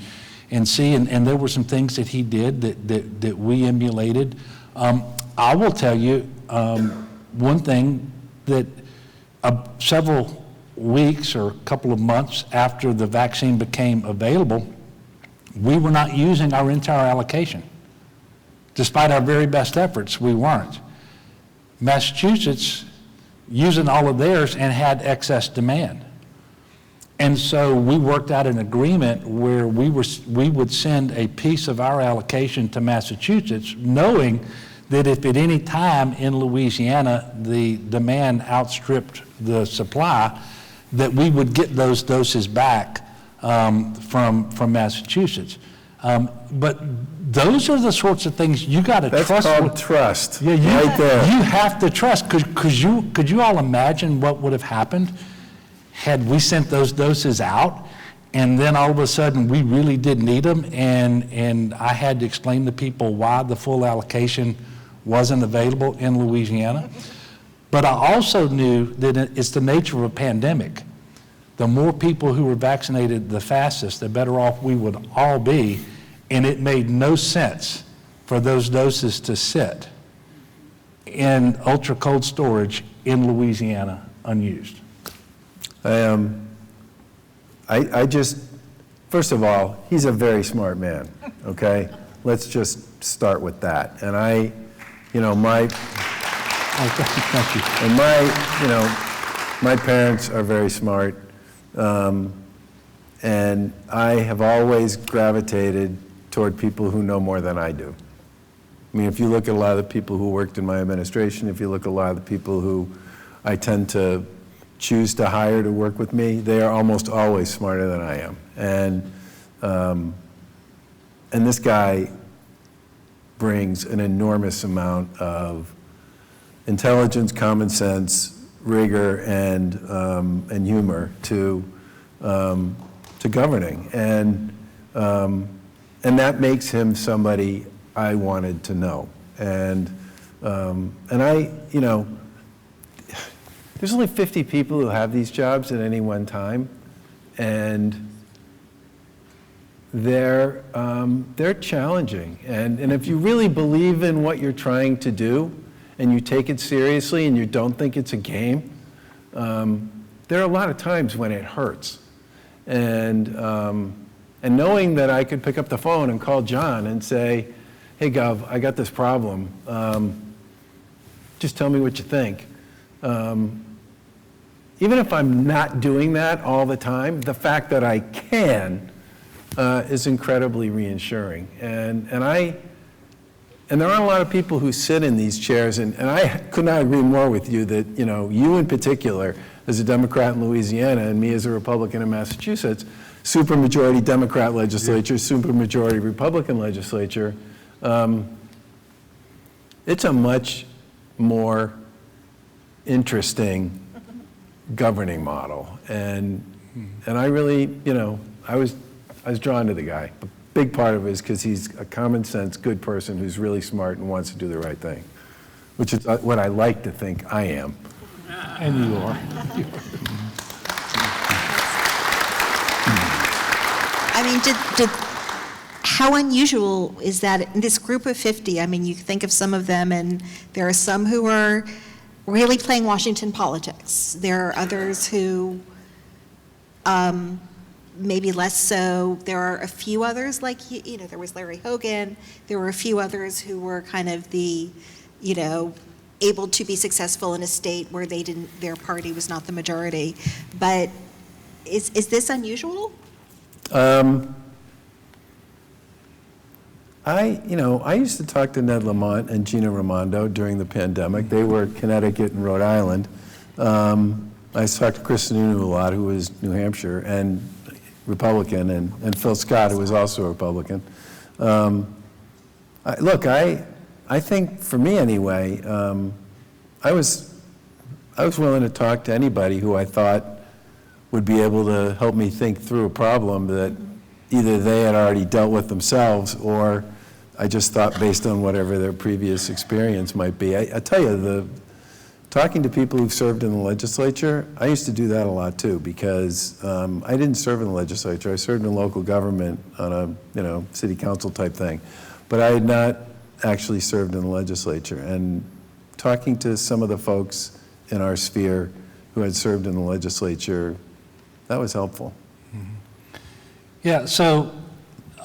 see. And there were some things that he did that we emulated. I will tell you one thing, that several weeks or a couple of months after the vaccine became available, we were not using our entire allocation. Despite our very best efforts, we weren't. Massachusetts using all of theirs and had excess demand. And so we worked out an agreement where we would send a piece of our allocation to Massachusetts, knowing that if at any time in Louisiana the demand outstripped the supply, that we would get those doses back from Massachusetts. But those are the sorts of things you got to trust. That's called trust. Yeah, right there. You have to trust. Could you all imagine what would have happened had we sent those doses out, and then all of a sudden we really did need them, and I had to explain to people why the full allocation wasn't available in Louisiana? But I also knew that it's the nature of a pandemic. The more people who were vaccinated the fastest, the better off we would all be, and it made no sense for those doses to sit in ultra cold storage in Louisiana unused. I just, first of all, he's a very smart man, okay? Let's just start with that. And Thank you. And my parents are very smart, and I have always gravitated toward people who know more than I do. I mean, if you look at a lot of the people who worked in my administration, if you look at a lot of the people who I tend to choose to hire to work with me, they are almost always smarter than I am. And this guy brings an enormous amount of intelligence, common sense, rigor, and humor to governing, and that makes him somebody I wanted to know. And I, there's only 50 people who have these jobs at any one time, and they're challenging. And if you really believe in what you're trying to do, and you take it seriously, and you don't think it's a game, there are a lot of times when it hurts. And knowing that I could pick up the phone and call John and say, hey, Gov, I got this problem. Just tell me what you think. Even if I'm not doing that all the time, the fact that I can is incredibly reassuring. And there aren't a lot of people who sit in these chairs, and I could not agree more with you that, you in particular, as a Democrat in Louisiana, and me as a Republican in Massachusetts, supermajority Democrat legislature, supermajority Republican legislature, it's a much more interesting governing model. And I really, I was drawn to the guy. A big part of it is because he's a common sense, good person who's really smart and wants to do the right thing, which is what I like to think I am. And you are. I mean, how unusual is that in this group of 50? I mean, you think of some of them, and there are some who are really playing Washington politics. There are others who maybe less so. There are a few others, like, there was Larry Hogan. There were a few others who were kind of the, able to be successful in a state where their party was not the majority. But is this unusual? I used to talk to Ned Lamont and Gina Raimondo during the pandemic. They were at Connecticut and Rhode Island. I used to talk to Chris Sununu a lot, who was New Hampshire and Republican, and Phil Scott, who was also a Republican. I think for me anyway, I was willing to talk to anybody who I thought would be able to help me think through a problem that either they had already dealt with themselves, or I just thought based on whatever their previous experience might be. I tell you, talking to people who've served in the legislature, I used to do that a lot too, because I didn't serve in the legislature. I served in local government on a city council type thing, but I had not actually served in the legislature. And talking to some of the folks in our sphere who had served in the legislature, that was helpful. Yeah, so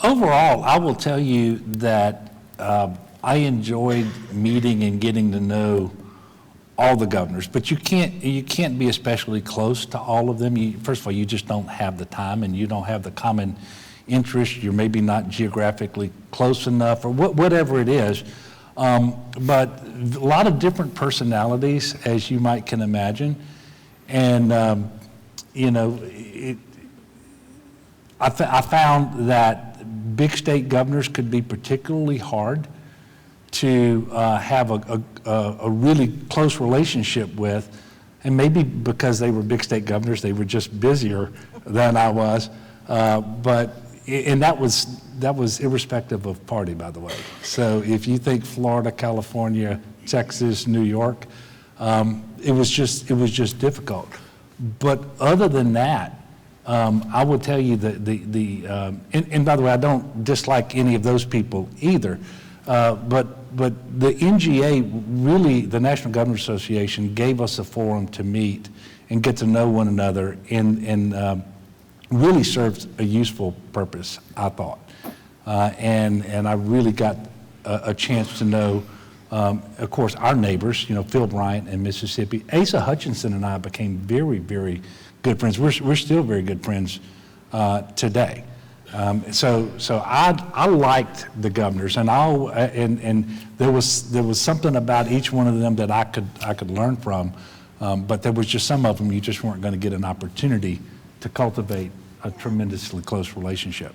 overall, I will tell you that I enjoyed meeting and getting to know all the governors, but you can't be especially close to all of them. First of all, you just don't have the time, and you don't have the common interest. You're maybe not geographically close enough, or whatever it is. But a lot of different personalities, as you can imagine, and I found that big state governors could be particularly hard to have a really close relationship with, and maybe because they were big state governors, they were just busier than I was. And that was irrespective of party, by the way. So if you think Florida, California, Texas, New York, it was just difficult. But other than that, I will tell you that and by the way, I don't dislike any of those people either, but the NGA, really, the National Governors Association, gave us a forum to meet and get to know one another, and really served a useful purpose, I thought. And I really got a chance to know, of course, our neighbors, Phil Bryant in Mississippi. Asa Hutchinson and I became very, very good friends. We're still very good friends today. So I liked the governors, and there was something about each one of them that I could learn from, but there was just some of them you just weren't going to get an opportunity to cultivate a tremendously close relationship.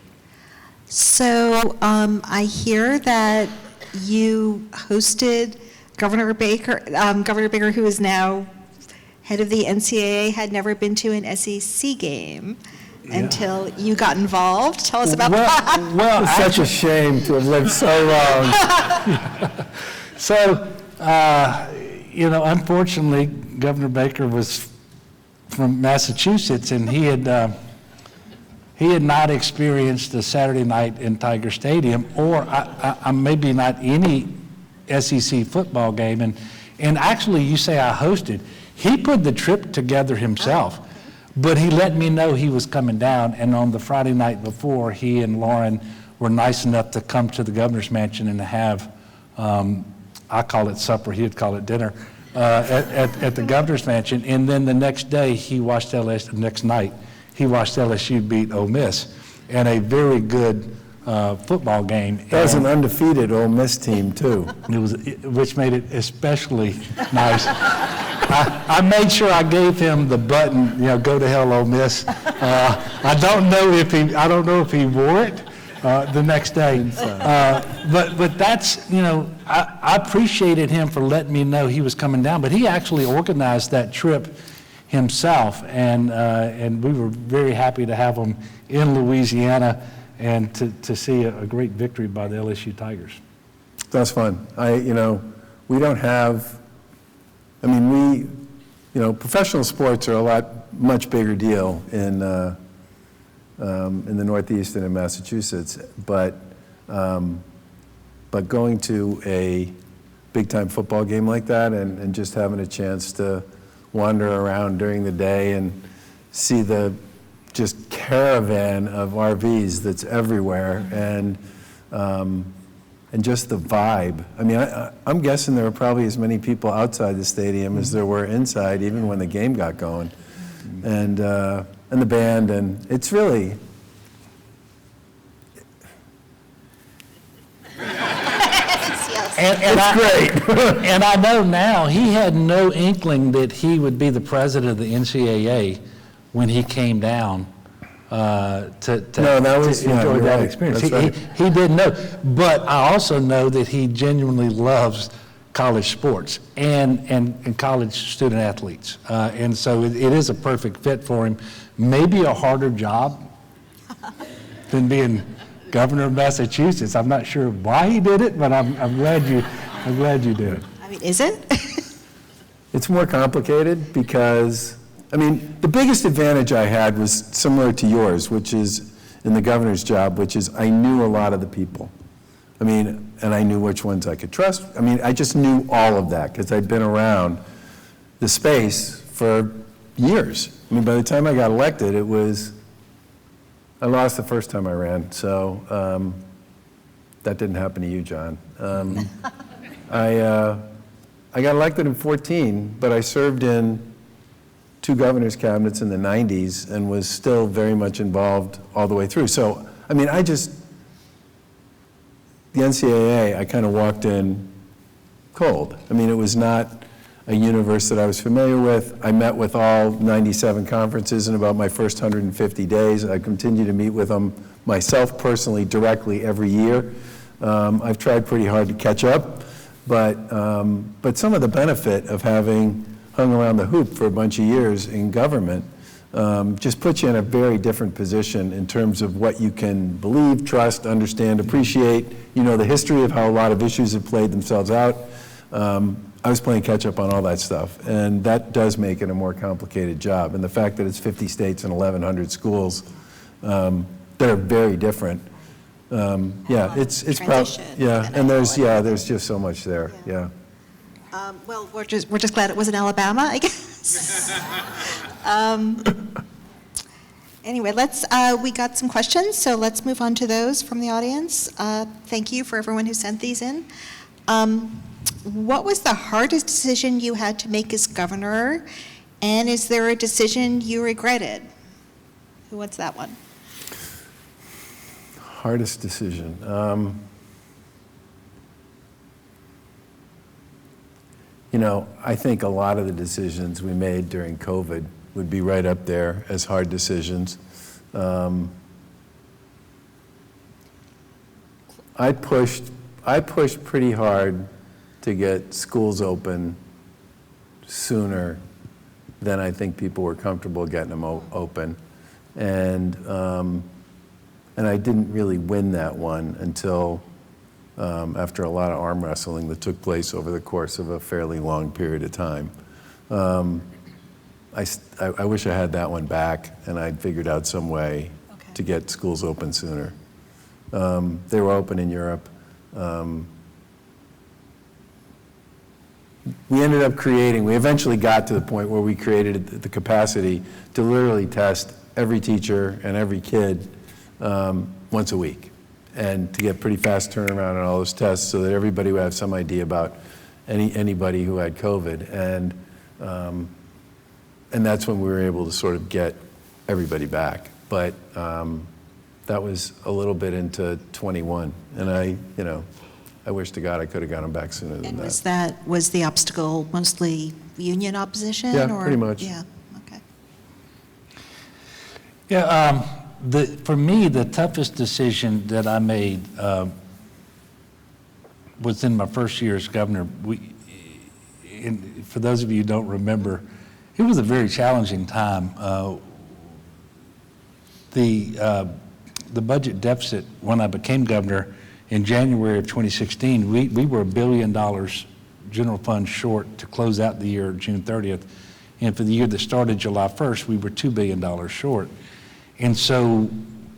So I hear that you hosted Governor Baker, who is now head of the NCAA, had never been to an SEC game until you got involved. Tell us about that. Well, It's such a shame to have lived so long. So, unfortunately, Governor Baker was from Massachusetts, and he had not experienced a Saturday night in Tiger Stadium, or maybe not any SEC football game. And actually, you say I hosted. He put the trip together himself, but he let me know he was coming down. And on the Friday night before, he and Lauren were nice enough to come to the governor's mansion and have, I call it supper, he'd call it dinner, at the governor's mansion. And then the next day, next night, he watched LSU beat Ole Miss, and a very good football game. That was an undefeated Ole Miss team, too. Which made it especially nice. I made sure I gave him the button, go to hell, Ole Miss. I don't know if he wore it the next day. But that's, I appreciated him for letting me know he was coming down. But he actually organized that trip himself, and we were very happy to have him in Louisiana and to see a great victory by the LSU Tigers. That's fun. We don't have, professional sports are much bigger deal in the Northeast and in Massachusetts, but going to a big-time football game like that and just having a chance to wander around during the day and see the just caravan of RVs that's everywhere, and just the vibe. I'm guessing there were probably as many people outside the stadium as there were inside, even when the game got going, and the band, and it's really. It's great. And I know now he had no inkling that he would be the president of the NCAA when he came down to enjoy that experience. He didn't know. But I also know that he genuinely loves college sports and college student athletes. And so it is a perfect fit for him. Maybe a harder job than being governor of Massachusetts. I'm not sure why he did it, but I'm glad you did it. Is it? It's more complicated because, the biggest advantage I had was similar to yours, which is in the governor's job, which is I knew a lot of the people. And I knew which ones I could trust. I just knew all of that because I'd been around the space for years. By the time I got elected, I lost the first time I ran, so that didn't happen to you, John. I got elected in 2014, but I served in 2 governor's cabinets in the 90s and was still very much involved all the way through. So, the NCAA, I kind of walked in cold. It was not a universe that I was familiar with. I met with all 97 conferences in about my first 150 days. I continue to meet with them myself personally, directly every year. I've tried pretty hard to catch up, but some of the benefit of having hung around the hoop for a bunch of years in government just puts you in a very different position in terms of what you can believe, trust, understand, appreciate, the history of how a lot of issues have played themselves out. I was playing catch up on all that stuff, and that does make it a more complicated job. And the fact that it's 50 states and 1,100 schools that are very different. It's probably, and there's just so much there, Well, we're just glad it wasn't Alabama, I guess. Anyway, we got some questions, so let's move on to those from the audience. Thank you for everyone who sent these in. What was the hardest decision you had to make as governor, and is there a decision you regretted? Who wants that one? Hardest decision. I think a lot of the decisions we made during COVID would be right up there as hard decisions. I pushed pretty hard to get schools open sooner than I think people were comfortable getting them open. And I didn't really win that one until after a lot of arm wrestling that took place over the course of a fairly long period of time. I wish I had that one back, and I'd figured out some way to get schools open sooner. They were open in Europe. We eventually got to the point where we created the capacity to literally test every teacher and every kid once a week, and to get pretty fast turnaround on all those tests so that everybody would have some idea about anybody who had COVID. And that's when we were able to sort of get everybody back. But that was a little bit into 21, and I wish to God I could have got them back sooner than that. Was the obstacle mostly union opposition? Yeah, or? pretty much. Yeah, okay. Yeah, for me, the toughest decision that I made was in my first year as governor. For those of you who don't remember, it was a very challenging time. The budget deficit when I became governor in January of 2016, we were $1 billion general fund short to close out the year June 30th. And for the year that started July 1st, we were $2 billion short. And so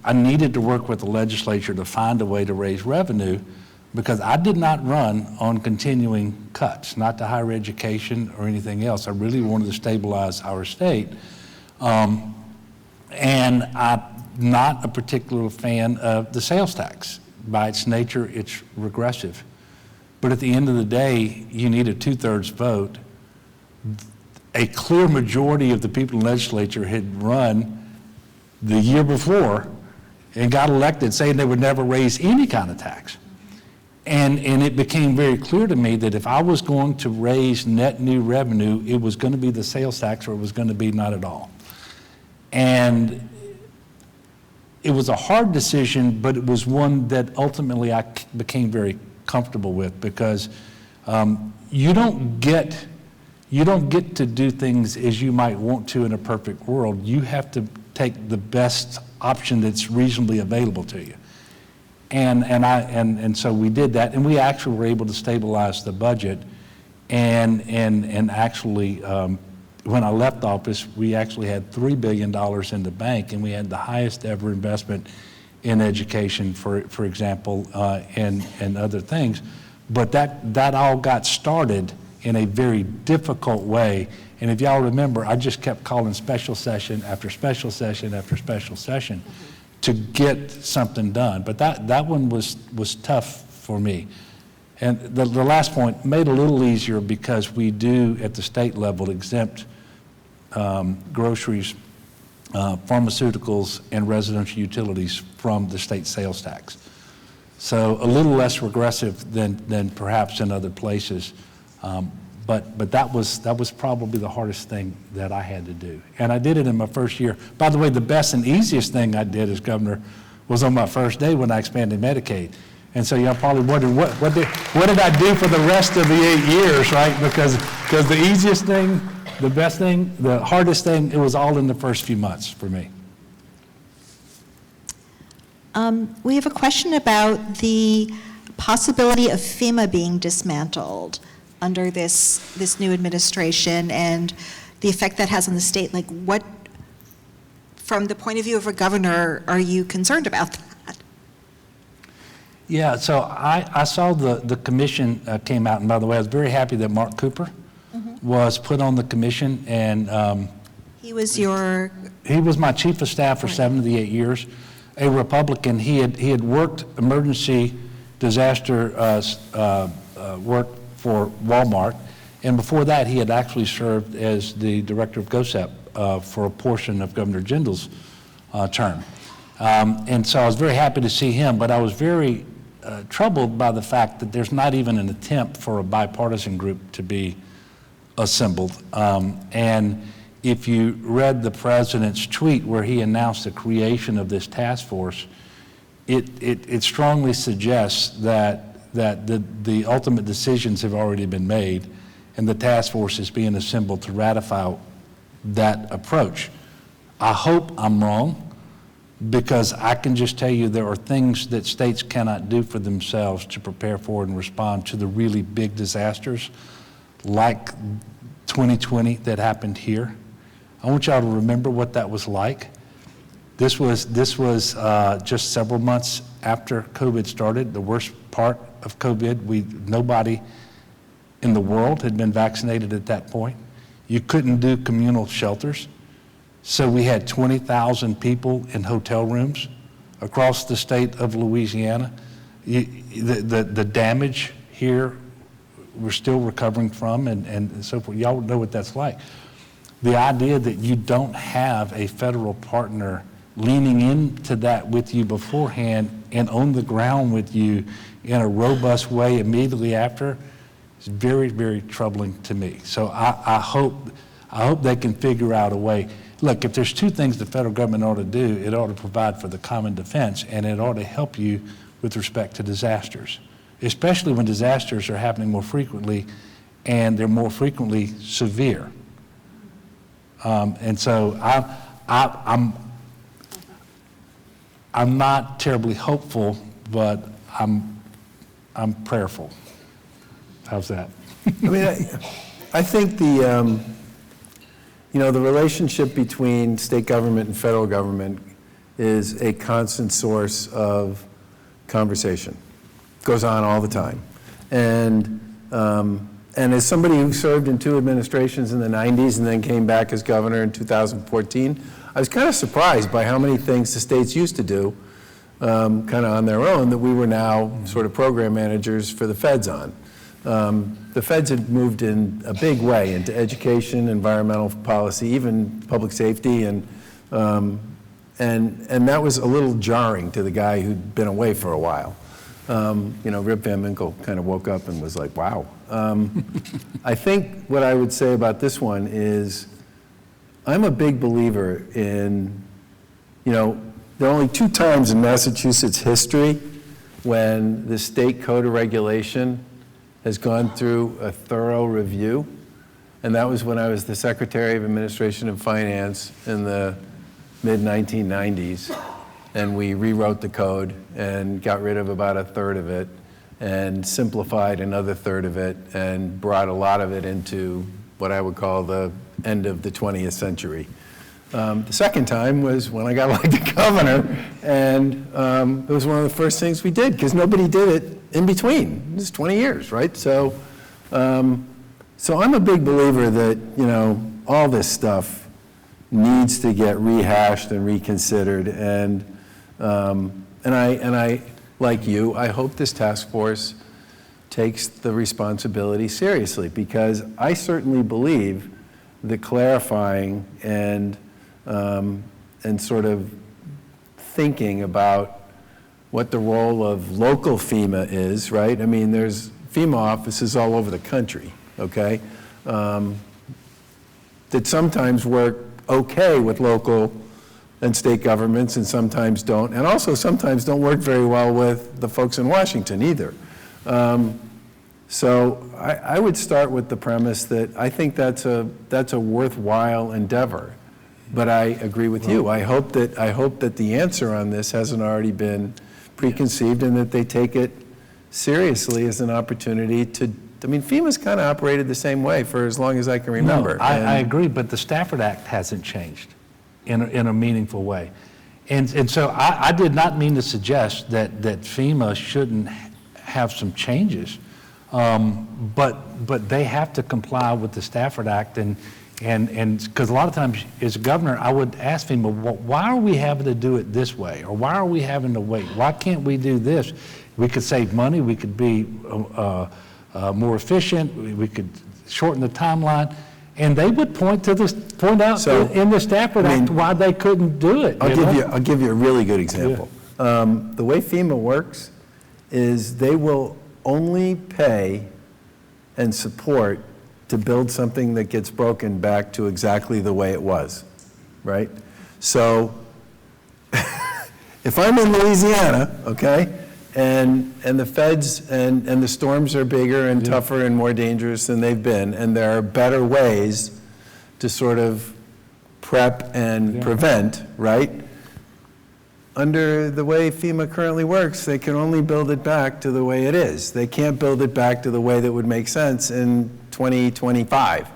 I needed to work with the legislature to find a way to raise revenue, because I did not run on continuing cuts, not to higher education or anything else. I really wanted to stabilize our state. And I'm not a particular fan of the sales tax. By its nature, it's regressive. But at the end of the day, you need a 2/3 vote. A clear majority of the people in the legislature had run the year before and got elected saying they would never raise any kind of tax. And it became very clear to me that if I was going to raise net new revenue, it was going to be the sales tax or it was going to be not at all. And it was a hard decision, but it was one that ultimately I became very comfortable with, because you don't get to do things as you might want to in a perfect world. You have to take the best option that's reasonably available to you. And so we did that, and we actually were able to stabilize the budget, and actually when I left office, we actually had $3 billion in the bank, and we had the highest ever investment in education, for example, and other things. But that all got started in a very difficult way. And if y'all remember, I just kept calling special session after special session after special session to get something done. But that one was tough for me. And the last point made it a little easier because we do, at the state level, exempt groceries, pharmaceuticals, and residential utilities from the state sales tax. So a little less regressive than perhaps in other places. But that was probably the hardest thing that I had to do. And I did it in my first year. By the way, the best and easiest thing I did as governor was on my first day when I expanded Medicaid. And so y'all probably wondered, what did I do for the rest of the 8 years, right? Because the easiest thing, the best thing, the hardest thing, it was all in the first few months for me. We have a question about the possibility of FEMA being dismantled under this new administration and the effect that has on the state. Like, what, from the point of view of a governor, are you concerned about that? Yeah, so I saw the commission came out, and by the way, I was very happy that Mark Cooper was put on the commission, and he was my chief of staff for 7 of the 8 years, a Republican. He had worked emergency disaster work for Walmart, and before that he had actually served as the director of GOSEP for a portion of Governor Jindal's term. And so I was very happy to see him, but I was very troubled by the fact that there's not even an attempt for a bipartisan group to be assembled. And if you read the president's tweet where he announced the creation of this task force, it strongly suggests that that the ultimate decisions have already been made, and the task force is being assembled to ratify that approach. I hope I'm wrong, because I can just tell you there are things that states cannot do for themselves to prepare for and respond to the really big disasters like 2020 that happened here. I want y'all to remember what that was like. This was just several months after COVID started, the worst part of COVID. Nobody in the world had been vaccinated at that point. You couldn't do communal shelters. So we had 20,000 people in hotel rooms across the state of Louisiana. The damage here, we're still recovering from, and so forth. Y'all know what that's like. The idea that you don't have a federal partner leaning into that with you beforehand and on the ground with you in a robust way immediately after is very, very troubling to me. So I hope they can figure out a way. Look, if there's two things the federal government ought to do, it ought to provide for the common defense, and it ought to help you with respect to disasters, especially when disasters are happening more frequently and they're more frequently severe. And so I'm not terribly hopeful, but I'm prayerful. How's that? I mean, I think the relationship between state government and federal government is a constant source of conversation. It goes on all the time. And as somebody who served in 2 administrations in the 90s and then came back as governor in 2014, I was kind of surprised by how many things the states used to do kind of on their own that we were now sort of program managers for the feds on. The feds had moved in a big way into education, environmental policy, even public safety, and that was a little jarring to the guy who'd been away for a while. Rip Van Winkle kind of woke up and was like, wow. I think what I would say about this one is I'm a big believer in, there are only 2 times in Massachusetts history when the state code of regulation has gone through a thorough review, and that was when I was the Secretary of Administration and Finance in the mid-1990s, and we rewrote the code and got rid of about 1/3 of it and simplified another 1/3 of it and brought a lot of it into what I would call the end of the 20th century. The second time was when I got elected governor, and it was one of the first things we did because nobody did it in between. It was 20 years, right? So I'm a big believer that, all this stuff needs to get rehashed and reconsidered. And I, like you, I hope this task force takes the responsibility seriously, because I certainly believe that clarifying and sort of thinking about what the role of local FEMA is, right? I mean, there's FEMA offices all over the country, okay, that sometimes work okay with local and state governments and sometimes don't, and also sometimes don't work very well with the folks in Washington either. So I would start with the premise that I think that's a worthwhile endeavor. But I agree with you. I hope that the answer on this hasn't already been preconceived, and that they take it seriously as an opportunity to. I mean, FEMA's kind of operated the same way for as long as I can remember. No, I agree, but the Stafford Act hasn't changed in a meaningful way. And so I did not mean to suggest that FEMA shouldn't have some changes, but they have to comply with the Stafford Act, and because a lot of times as a governor, I would ask FEMA, well, why are we having to do it this way? Or why are we having to wait? Why can't we do this? We could save money, we could be more efficient, we could shorten the timeline. And they would point out in the Stafford Act why they couldn't do it. I'll give you a really good example. Yeah. The way FEMA works is they will only pay and support to build something that gets broken back to exactly the way it was, right? So if I'm in Louisiana, okay, And the feds and the storms are bigger and tougher and more dangerous than they've been, and there are better ways to sort of prep and prevent, right? Under the way FEMA currently works, they can only build it back to the way it is. They can't build it back to the way that would make sense in 2025.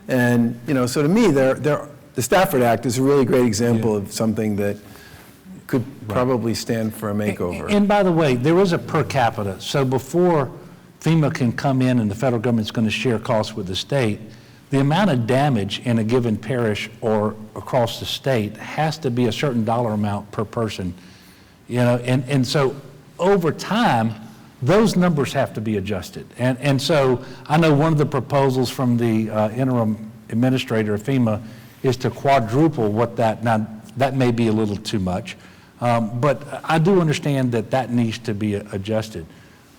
And, so to me, the Stafford Act is a really great example of something that could probably stand for a makeover. And by the way, there is a per capita. So before FEMA can come in and the federal government's going to share costs with the state, the amount of damage in a given parish or across the state has to be a certain dollar amount per person. And so over time, those numbers have to be adjusted. And so I know one of the proposals from the interim administrator of FEMA is to quadruple what that, now that may be a little too much, but I do understand that needs to be adjusted.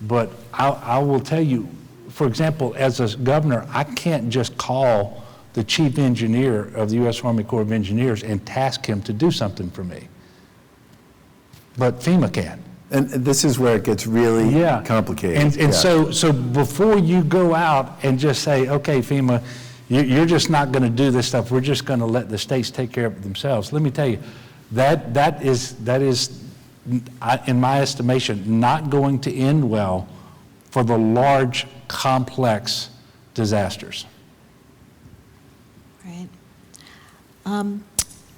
But I will tell you, for example, as a governor, I can't just call the chief engineer of the U.S. Army Corps of Engineers and task him to do something for me. But FEMA can. And this is where it gets really complicated. And so before you go out and just say, okay, FEMA, you're just not going to do this stuff, we're just going to let the states take care of it themselves. Let me tell you, that is, in my estimation, not going to end well for the large, complex disasters. Right.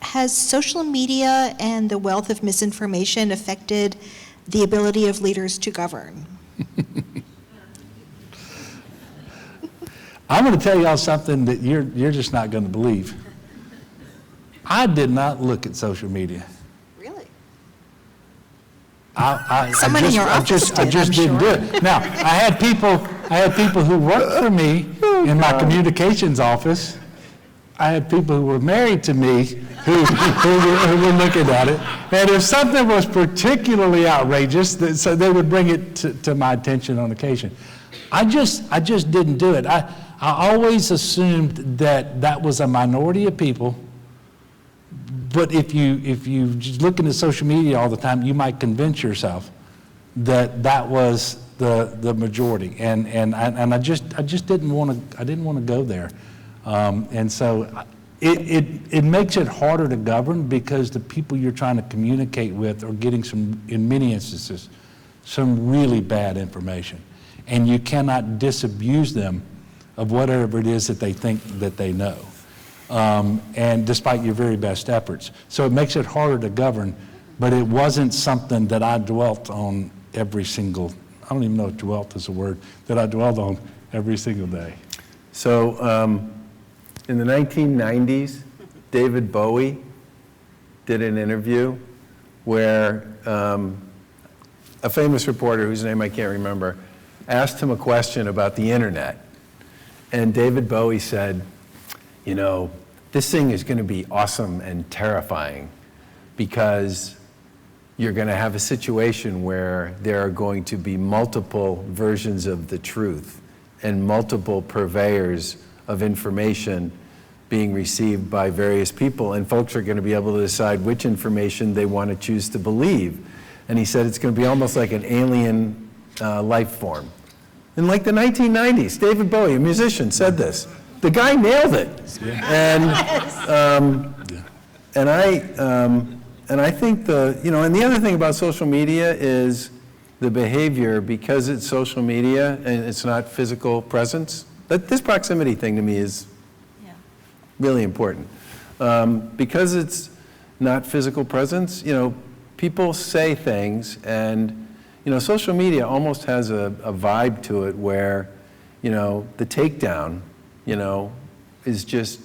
Has social media and the wealth of misinformation affected the ability of leaders to govern? I'm going to tell y'all something that you're just not going to believe. I did not look at social media. Really? Someone in your office I just didn't do it. Now, I had people who worked for me in my communications office. I had people who were married to me who were looking at it. And if something was particularly outrageous, so they would bring it to my attention on occasion. I just didn't do it. I always assumed that was a minority of people. But if you just look into social media all the time, you might convince yourself that was the majority, and I just didn't want to go there, and so it makes it harder to govern because the people you're trying to communicate with are getting in many instances, some really bad information, and you cannot disabuse them of whatever it is that they think that they know. And despite your very best efforts. So it makes it harder to govern, but it wasn't something that I dwelt on every single, I don't even know if dwelt is a word, that I dwelled on every single day. So in the 1990s, David Bowie did an interview where a famous reporter, whose name I can't remember, asked him a question about the internet. And David Bowie said, this thing is going to be awesome and terrifying because you're going to have a situation where there are going to be multiple versions of the truth and multiple purveyors of information being received by various people, and folks are going to be able to decide which information they want to choose to believe. And he said it's going to be almost like an alien life form. In like the 1990s, David Bowie, a musician, said this. The guy nailed it, and I think and the other thing about social media is the behavior, because it's social media and it's not physical presence. This proximity thing to me is really important, because it's not physical presence. People say things, and social media almost has a vibe to it where the takedown. Is just,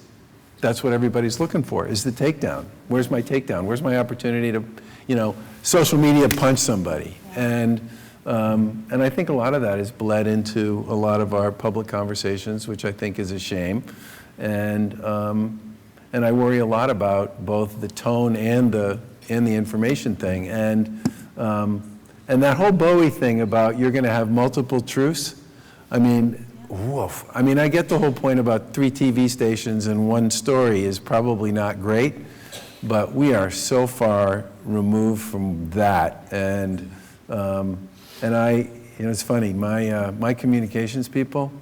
that's what everybody's looking for, is the takedown. Where's my takedown? Where's my opportunity to, social media punch somebody? And I think a lot of that is bled into a lot of our public conversations, which I think is a shame. And I worry a lot about both the tone and the information thing. And that whole Bowie thing about you're going to have multiple truths, woof. I get the whole point about 3 TV stations and 1 story is probably not great, but we are so far removed from that. And And it's funny, my communications people,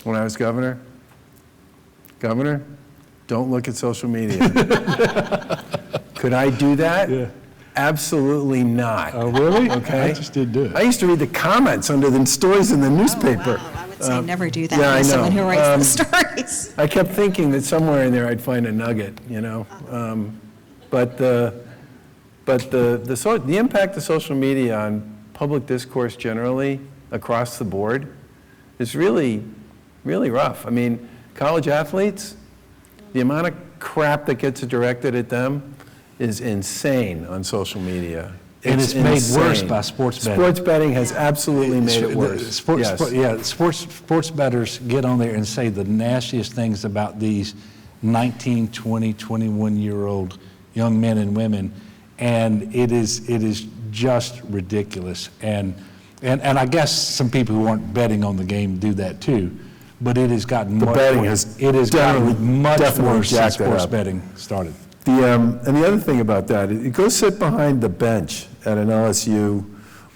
when I was governor, don't look at social media. Could I do that? Yeah. Absolutely not. Oh, really? Okay. I just didn't do it. I used to read the comments under the stories in the newspaper. Oh, wow. I would say never do that yeah, I with know. someone who writes the stories. I kept thinking that somewhere in there I'd find a nugget, But the impact of social media on public discourse generally across the board is really, really rough. I mean, college athletes, the amount of crap that gets directed at them is insane on social media. And it's made worse by sports betting. Sports betting has absolutely made it worse. Sports bettors get on there and say the nastiest things about these 19, 20, 21-year-old young men and women, and it is just ridiculous. And I guess some people who aren't betting on the game do that too, but it has gotten much worse. It has gotten much worse since sports betting started. And the other thing about that, go sit behind the bench at an LSU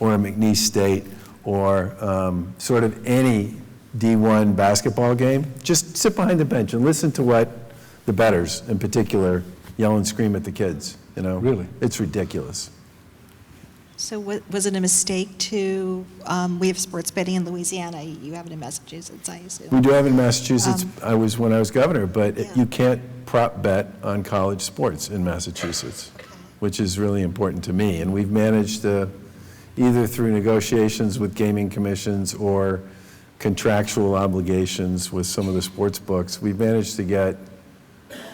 or a McNeese State or sort of any D1 basketball game. Just sit behind the bench and listen to what the bettors in particular yell and scream at the kids. Really? It's ridiculous. So was it a mistake to, we have sports betting in Louisiana, you have it in Massachusetts, I assume? We do have it in Massachusetts. When I was governor, but Yeah. you can't prop bet on college sports in Massachusetts, which is really important to me. And we've managed to, either through negotiations with gaming commissions or contractual obligations with some of the sports books, we've managed to get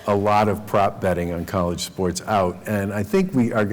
a lot of prop betting on college sports out. And I think we may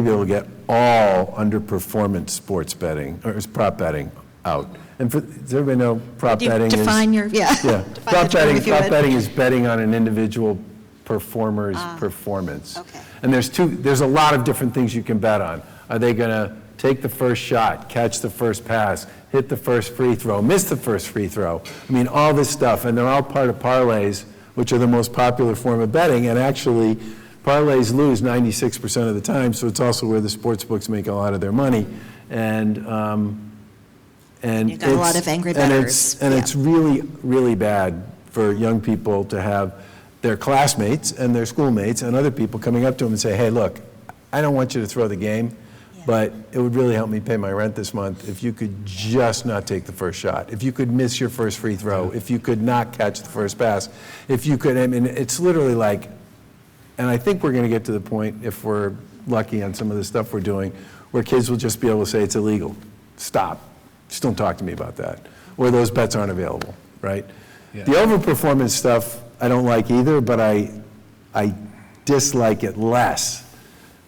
be able to get all underperformance sports betting, or prop betting out. And does everybody know prop betting is? Define your, yeah. Yeah, Define the term, if you would. prop betting is betting on an individual performer's performance. Okay. And there's a lot of different things you can bet on. Are they gonna take the first shot, catch the first pass, hit the first free throw, miss the first free throw? I mean, all this stuff, and they're all part of parlays, which are the most popular form of betting, and actually, parlays lose 96% of the time, so it's also where the sports books make a lot of their money. And You got a lot of angry bettors. And it's really, really bad for young people to have their classmates and their schoolmates and other people coming up to them and say, hey, look, I don't want you to throw the game, but it would really help me pay my rent this month if you could just not take the first shot, if you could miss your first free throw, if you could not catch the first pass, if you could, I mean, it's literally like, and I think we're going to get to the point, if we're lucky on some of the stuff we're doing, where kids will just be able to say it's illegal. Stop. Just don't talk to me about that. Or those bets aren't available, right? Yeah. The overperformance stuff I don't like either, but I dislike it less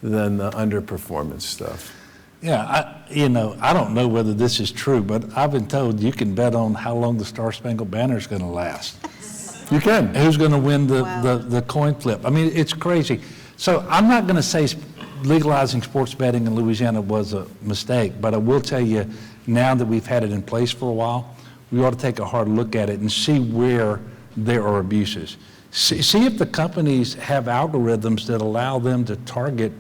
than the underperformance stuff. Yeah, I don't know whether this is true, but I've been told you can bet on how long the Star-Spangled Banner is going to last. You can. Who's going to win Wow. the coin flip? I mean, it's crazy. So I'm not going to say legalizing sports betting in Louisiana was a mistake, but I will tell you, now that we've had it in place for a while, we ought to take a hard look at it and see where there are abuses. See if the companies have algorithms that allow them to target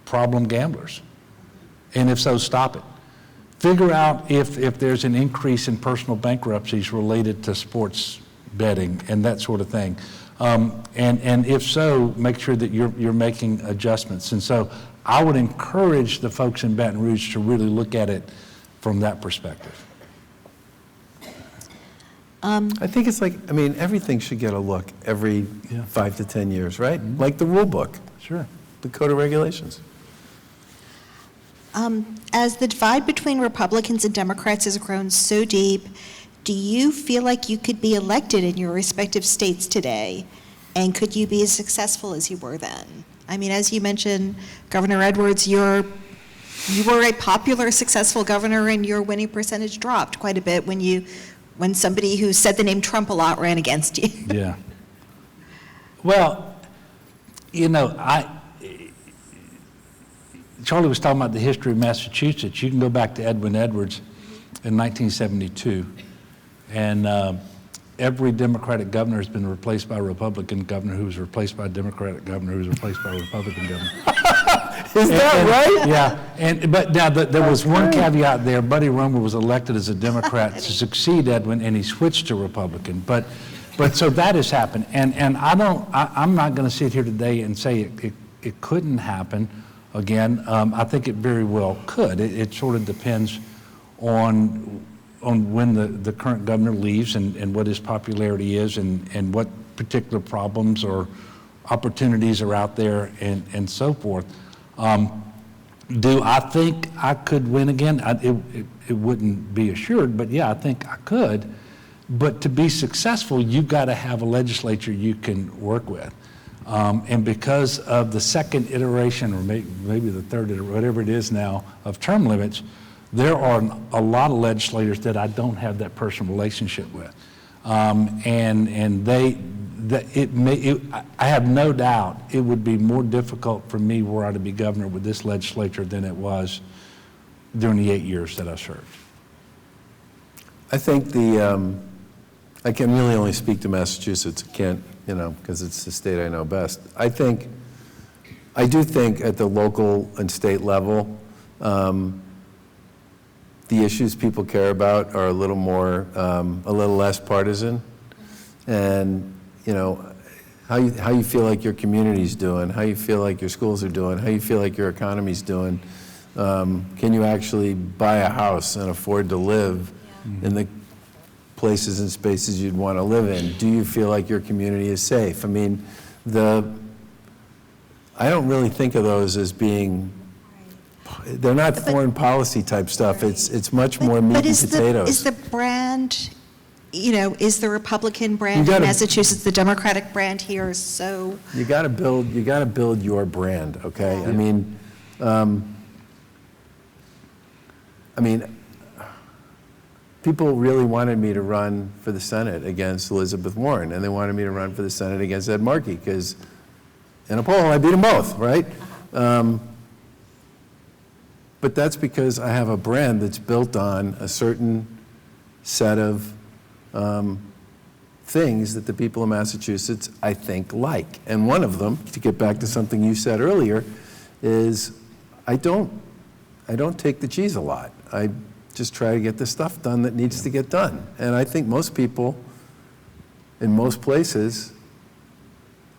problem gamblers. And if so, stop it. Figure out if there's an increase in personal bankruptcies related to sports betting and that sort of thing. And if so, make sure that you're making adjustments. And so I would encourage the folks in Baton Rouge to really look at it from that perspective. I think it's like, I mean, everything should get a look every 5 to 10 years, right? Mm-hmm. Like the rule book, Sure. the code of regulations. As the divide between Republicans and Democrats has grown so deep, do you feel like you could be elected in your respective states today? And could you be as successful as you were then? I mean, as you mentioned, Governor Edwards, you were a popular, successful governor, and your winning percentage dropped quite a bit when somebody who said the name Trump a lot ran against you. Yeah. Well, Charlie was talking about the history of Massachusetts. You can go back to Edwin Edwards in 1972, and every Democratic governor has been replaced by a Republican governor who was replaced by a Democratic governor who was replaced by a Republican governor. Is that right? Yeah, but now there was one caveat there. Buddy Roemer was elected as a Democrat to succeed Edwin, and he switched to Republican. But so that has happened, and I'm not going to sit here today and say it couldn't happen again. I think it very well could. It sort of depends on when the current governor leaves and what his popularity is and what particular problems or opportunities are out there and so forth. Do I think I could win again? It wouldn't be assured, but yeah, I think I could. But to be successful, you've got to have a legislature you can work with. And because of the second iteration, or maybe the third, or whatever it is now, of term limits, there are a lot of legislators that I don't have that personal relationship with. I have no doubt it would be more difficult for me were I to be governor with this legislature than it was during the 8 years that I served. I think I can really only speak to Massachusetts. I can't, because it's the state I know best. I do think at the local and state level, the issues people care about are a little less partisan. And, how you feel like your community's doing, how you feel like your schools are doing, how you feel like your economy's doing. Can you actually buy a house and afford to live in the places and spaces you'd want to live in? Do you feel like your community is safe? I mean, I don't really think of those as being, they're not foreign policy type stuff. It's much more meat and potatoes. Is the brand, is the Republican brand in Massachusetts, the Democratic brand here, so? You got to build your brand, okay? Yeah. I mean, people really wanted me to run for the Senate against Elizabeth Warren, and they wanted me to run for the Senate against Ed Markey, because in a poll, I beat them both, right? But that's because I have a brand that's built on a certain set of things that the people of Massachusetts, I think, like. And one of them, to get back to something you said earlier, is I don't take the cheese a lot. I just try to get the stuff done that needs to get done. And I think most people in most places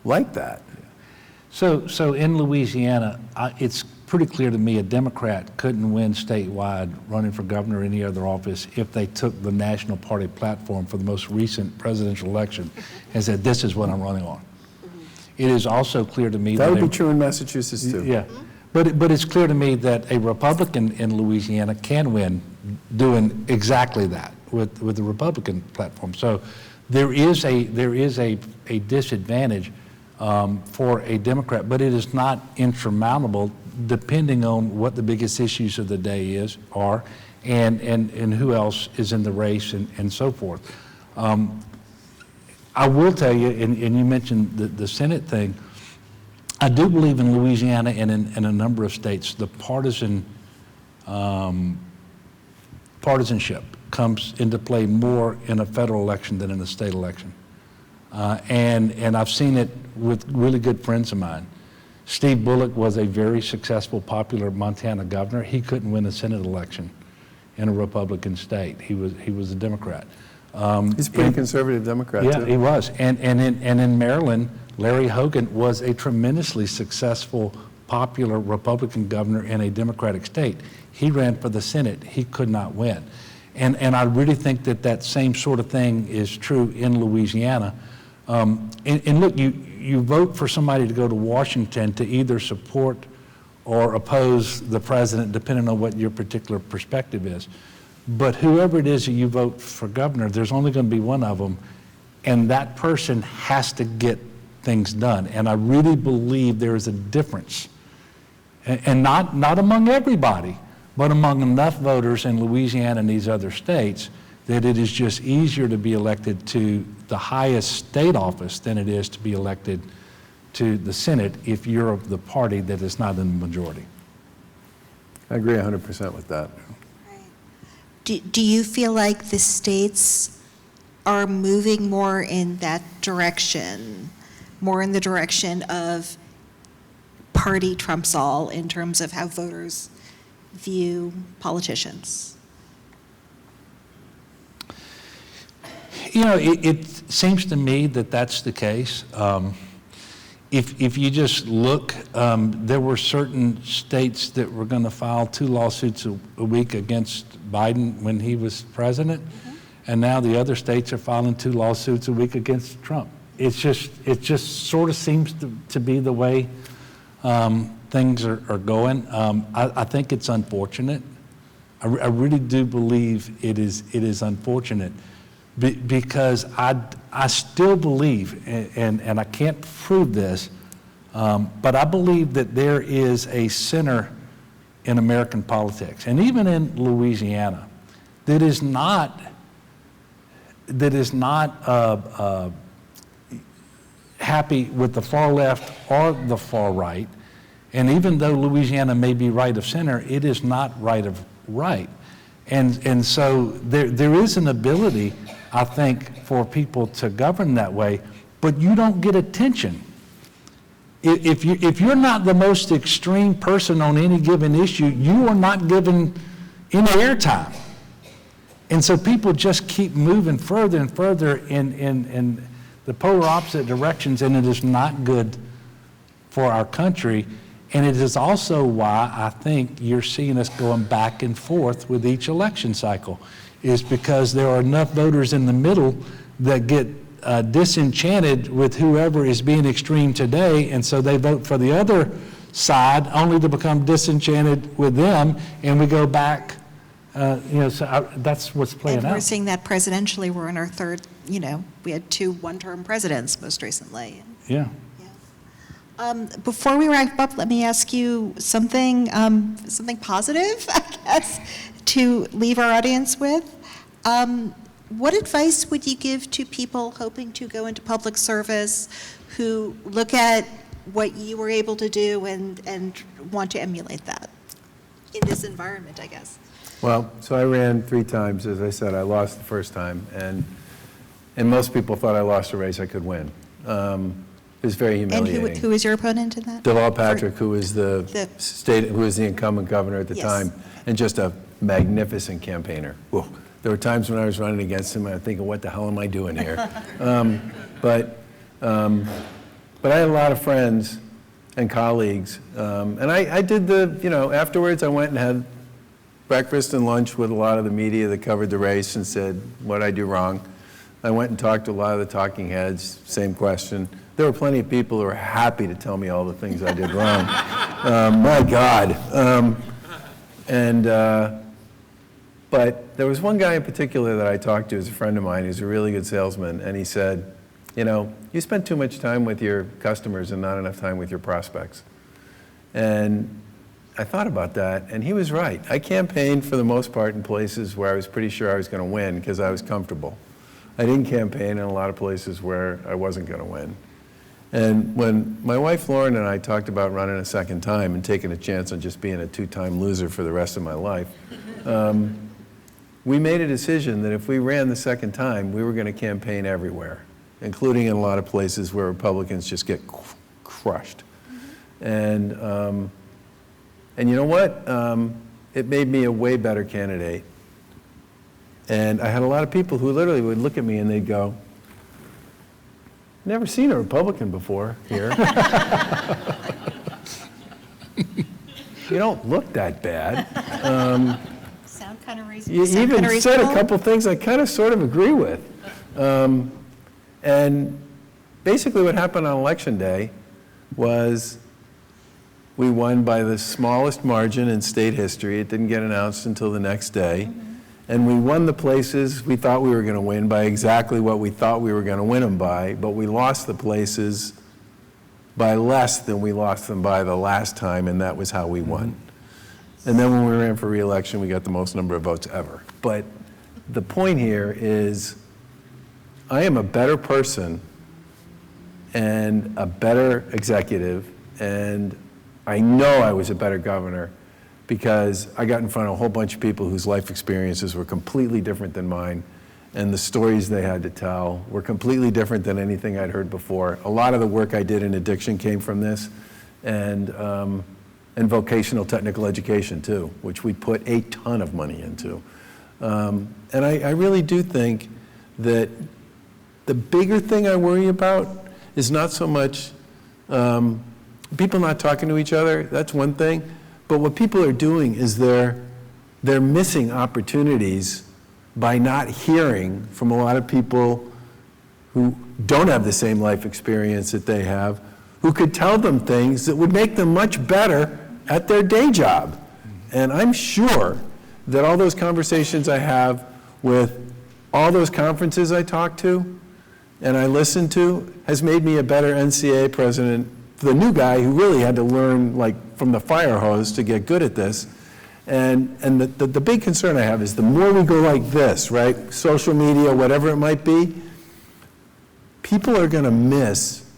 like that. So in Louisiana, it's pretty clear to me a Democrat couldn't win statewide running for governor or any other office if they took the national party platform for the most recent presidential election and said, this is what I'm running on. It is also clear to me that would be true in Massachusetts too. Yeah, but it's clear to me that a Republican in Louisiana can win doing exactly that with the Republican platform. So there is a disadvantage for a Democrat, but it is not insurmountable depending on what the biggest issues of the day are and who else is in the race and so forth. I will tell you, and you mentioned the Senate thing, I do believe in Louisiana and in a number of states, the partisanship comes into play more in a federal election than in a state election. And I've seen it with really good friends of mine. Steve Bullock was a very successful, popular Montana governor. He couldn't win a Senate election in a Republican state. He was a Democrat. He's a pretty conservative Democrat, yeah, too. he was. And in Maryland, Larry Hogan was a tremendously successful, popular Republican governor in a Democratic state. He ran for the Senate. He could not win. And I really think that same sort of thing is true in Louisiana. And look, you vote for somebody to go to Washington to either support or oppose the president, depending on what your particular perspective is. But whoever it is that you vote for governor, there's only going to be one of them, and that person has to get things done. And I really believe there is a difference, and not among everybody, but among enough voters in Louisiana and these other states that it is just easier to be elected to the highest state office than it is to be elected to the Senate if you're of the party that is not in the majority. I agree 100% with that. Do you feel like the states are moving more in that direction, more in the direction of party trumps all in terms of how voters view politicians? You know, it seems to me that that's the case. If you just look, there were certain states that were going to file 2 lawsuits a week against Biden when he was president, and now the other states are filing 2 lawsuits a week against Trump. It just sort of seems to be the way things are going. I think it's unfortunate. I really do believe it is unfortunate. Because I still believe, and I can't prove this, but I believe that there is a center in American politics, and even in Louisiana, that is not happy with the far left or the far right. And even though Louisiana may be right of center, it is not right of right. And so there is an ability, I think, for people to govern that way, but you don't get attention. If you're not the most extreme person on any given issue, you are not given any airtime. And so people just keep moving further and further in the polar opposite directions, and it is not good for our country. And it is also why I think you're seeing us going back and forth with each election cycle, is because there are enough voters in the middle that get disenchanted with whoever is being extreme today, and so they vote for the other side only to become disenchanted with them, and we go back, that's what's playing And out. we're seeing that presidentially. We're in our third, we had 2 one-term presidents most recently. Yeah. Before we wrap up, let me ask you something positive, I guess, to leave our audience with. What advice would you give to people hoping to go into public service who look at what you were able to do and want to emulate that in this environment, I guess? Well, so I ran 3 times. As I said, I lost the first time, and most people thought I lost a race I could win. It was very humiliating. And who was your opponent in that? Deval Patrick, who was the incumbent governor at the Yes. time, and just a magnificent campaigner. Whoa. There were times when I was running against him, and I'm thinking, what the hell am I doing here? But I had a lot of friends and colleagues, and I did afterwards I went and had breakfast and lunch with a lot of the media that covered the race and said, what'd I do wrong? I went and talked to a lot of the talking heads, same question. There were plenty of people who were happy to tell me all the things I did wrong. My God. But there was one guy in particular that I talked to, who's a friend of mine, who's a really good salesman, and he said, you spend too much time with your customers and not enough time with your prospects. And I thought about that, and he was right. I campaigned for the most part in places where I was pretty sure I was going to win because I was comfortable. I didn't campaign in a lot of places where I wasn't going to win. And when my wife Lauren and I talked about running a second time and taking a chance on just being a 2-time loser for the rest of my life, we made a decision that if we ran the second time, we were going to campaign everywhere, including in a lot of places where Republicans just get crushed. And you know what? It made me a way better candidate. And I had a lot of people who literally would look at me and they'd go, never seen a Republican before here. You don't look that bad. Sound kind of reasonable. You even said a couple things I kind of sort of agree with. And basically what happened on Election Day was we won by the smallest margin in state history. It didn't get announced until the next day. And we won the places we thought we were going to win by exactly what we thought we were going to win them by, but we lost the places by less than we lost them by the last time, and that was how we won. And then when we ran for re-election, we got the most number of votes ever. But the point here is I am a better person and a better executive, and I know I was a better governor because I got in front of a whole bunch of people whose life experiences were completely different than mine, and the stories they had to tell were completely different than anything I'd heard before. A lot of the work I did in addiction came from this, and vocational technical education too, which we put a ton of money into. And I really do think that the bigger thing I worry about is not so much people not talking to each other, that's one thing, but what people are doing is they're missing opportunities by not hearing from a lot of people who don't have the same life experience that they have, who could tell them things that would make them much better at their day job. And I'm sure that all those conversations I have with all those conferences I talk to and I listen to has made me a better NCAA president, the new guy who really had to learn like from the fire hose to get good at this. And the big concern I have is the more we go like this, right, social media, whatever it might be, people are going to miss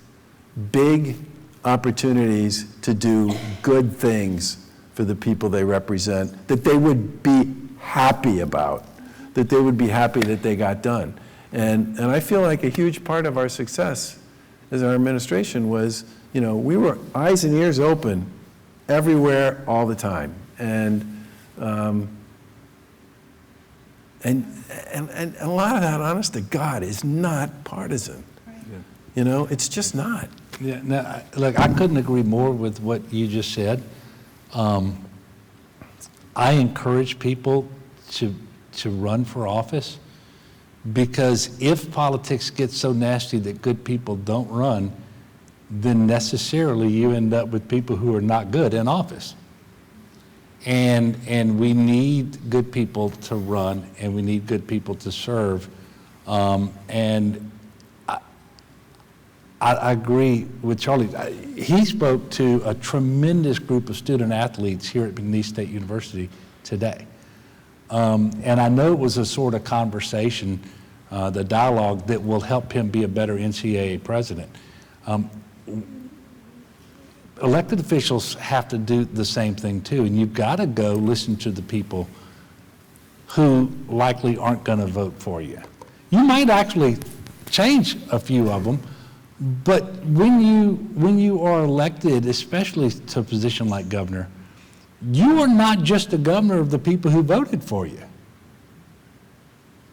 big opportunities to do good things for the people they represent, that they would be happy about, that they would be happy that they got done. And I feel like a huge part of our success as our administration was, you know, we were eyes and ears open everywhere all the time. And a lot of that, honest to God, is not partisan. Right. Yeah. You know, it's just not. Yeah, no, look, I couldn't agree more with what you just said. I encourage people to run for office, because if politics gets so nasty that good people don't run, then necessarily you end up with people who are not good in office. And we need good people to run, and we need good people to serve. And I agree with Charlie. He spoke to a tremendous group of student athletes here at McNeese State University today. And I know it was a sort of conversation, the dialogue that will help him be a better NCAA president. Elected officials have to do the same thing too, and you've got to go listen to the people who likely aren't going to vote for you. You might actually change a few of them, but when you are elected, especially to a position like governor, you are not just the governor of the people who voted for you.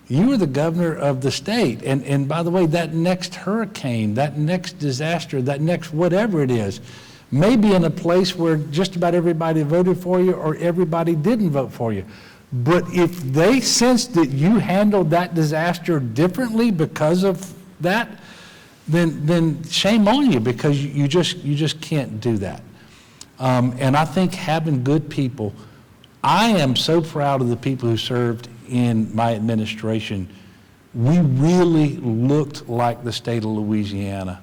You are the governor of the state. And by the way, that next hurricane, that next disaster, that next whatever it is, may be in a place where just about everybody voted for you or everybody didn't vote for you. But if they sense that you handled that disaster differently because of that, then shame on you, because you just can't do that. And I think having good people, I am so proud of the people who served in my administration. We really looked like the state of Louisiana.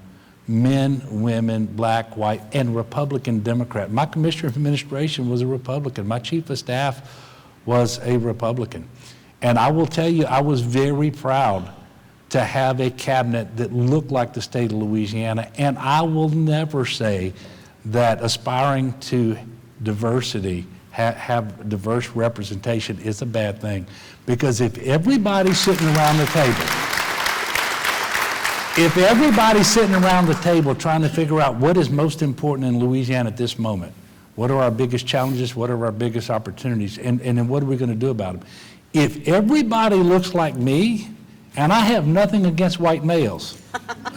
Men, women, black, white, and Republican, Democrat. My commissioner of administration was a Republican. My chief of staff was a Republican. And I will tell you, I was very proud to have a cabinet that looked like the state of Louisiana. And I will never say that aspiring to diversity, have diverse representation is a bad thing. Because if everybody's sitting around the table, trying to figure out what is most important in Louisiana at this moment, what are our biggest challenges, what are our biggest opportunities, and then what are we going to do about them? If everybody looks like me, and I have nothing against white males,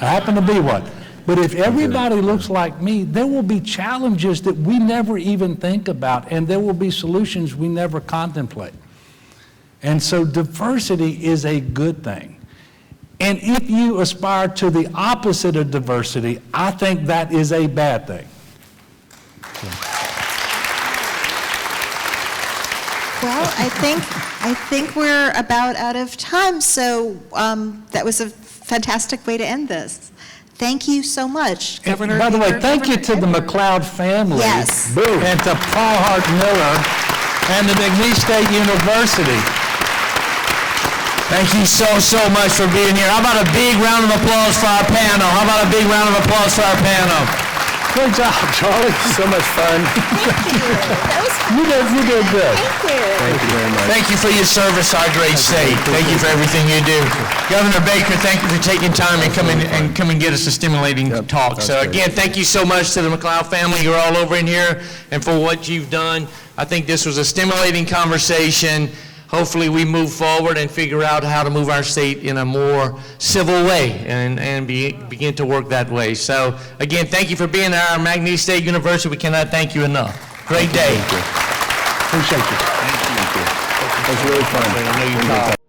I happen to be one, but if everybody looks like me, there will be challenges that we never even think about, and there will be solutions we never contemplate. And so diversity is a good thing. And if you aspire to the opposite of diversity, I think that is a bad thing. Well, I think we're about out of time, so that was a fantastic way to end this. Thank you so much, Governor. By the way, thank you to the Mcleod family. Yes. And to Paul Hart Miller and the McNeese State University. Thank you so much for being here. How about a big round of applause for our panel? Great job, Charlie. So much fun. You did good. Thank you very much. Thank you for your service to our great state. Thank you for everything you do. Governor Baker, thank you for taking time and come and get us a stimulating Yep, talk. that's So great. again, thank you so much to the Mcleod family. You're all over in here, and for what you've done. I think this was a stimulating conversation. Hopefully we move forward and figure out how to move our state in a more civil way and begin to work that way. So again, thank you for being at our McNeese State University. We cannot thank you enough. Great day. Thank you. Appreciate you. Thank you. It was really fun. I know you're tired.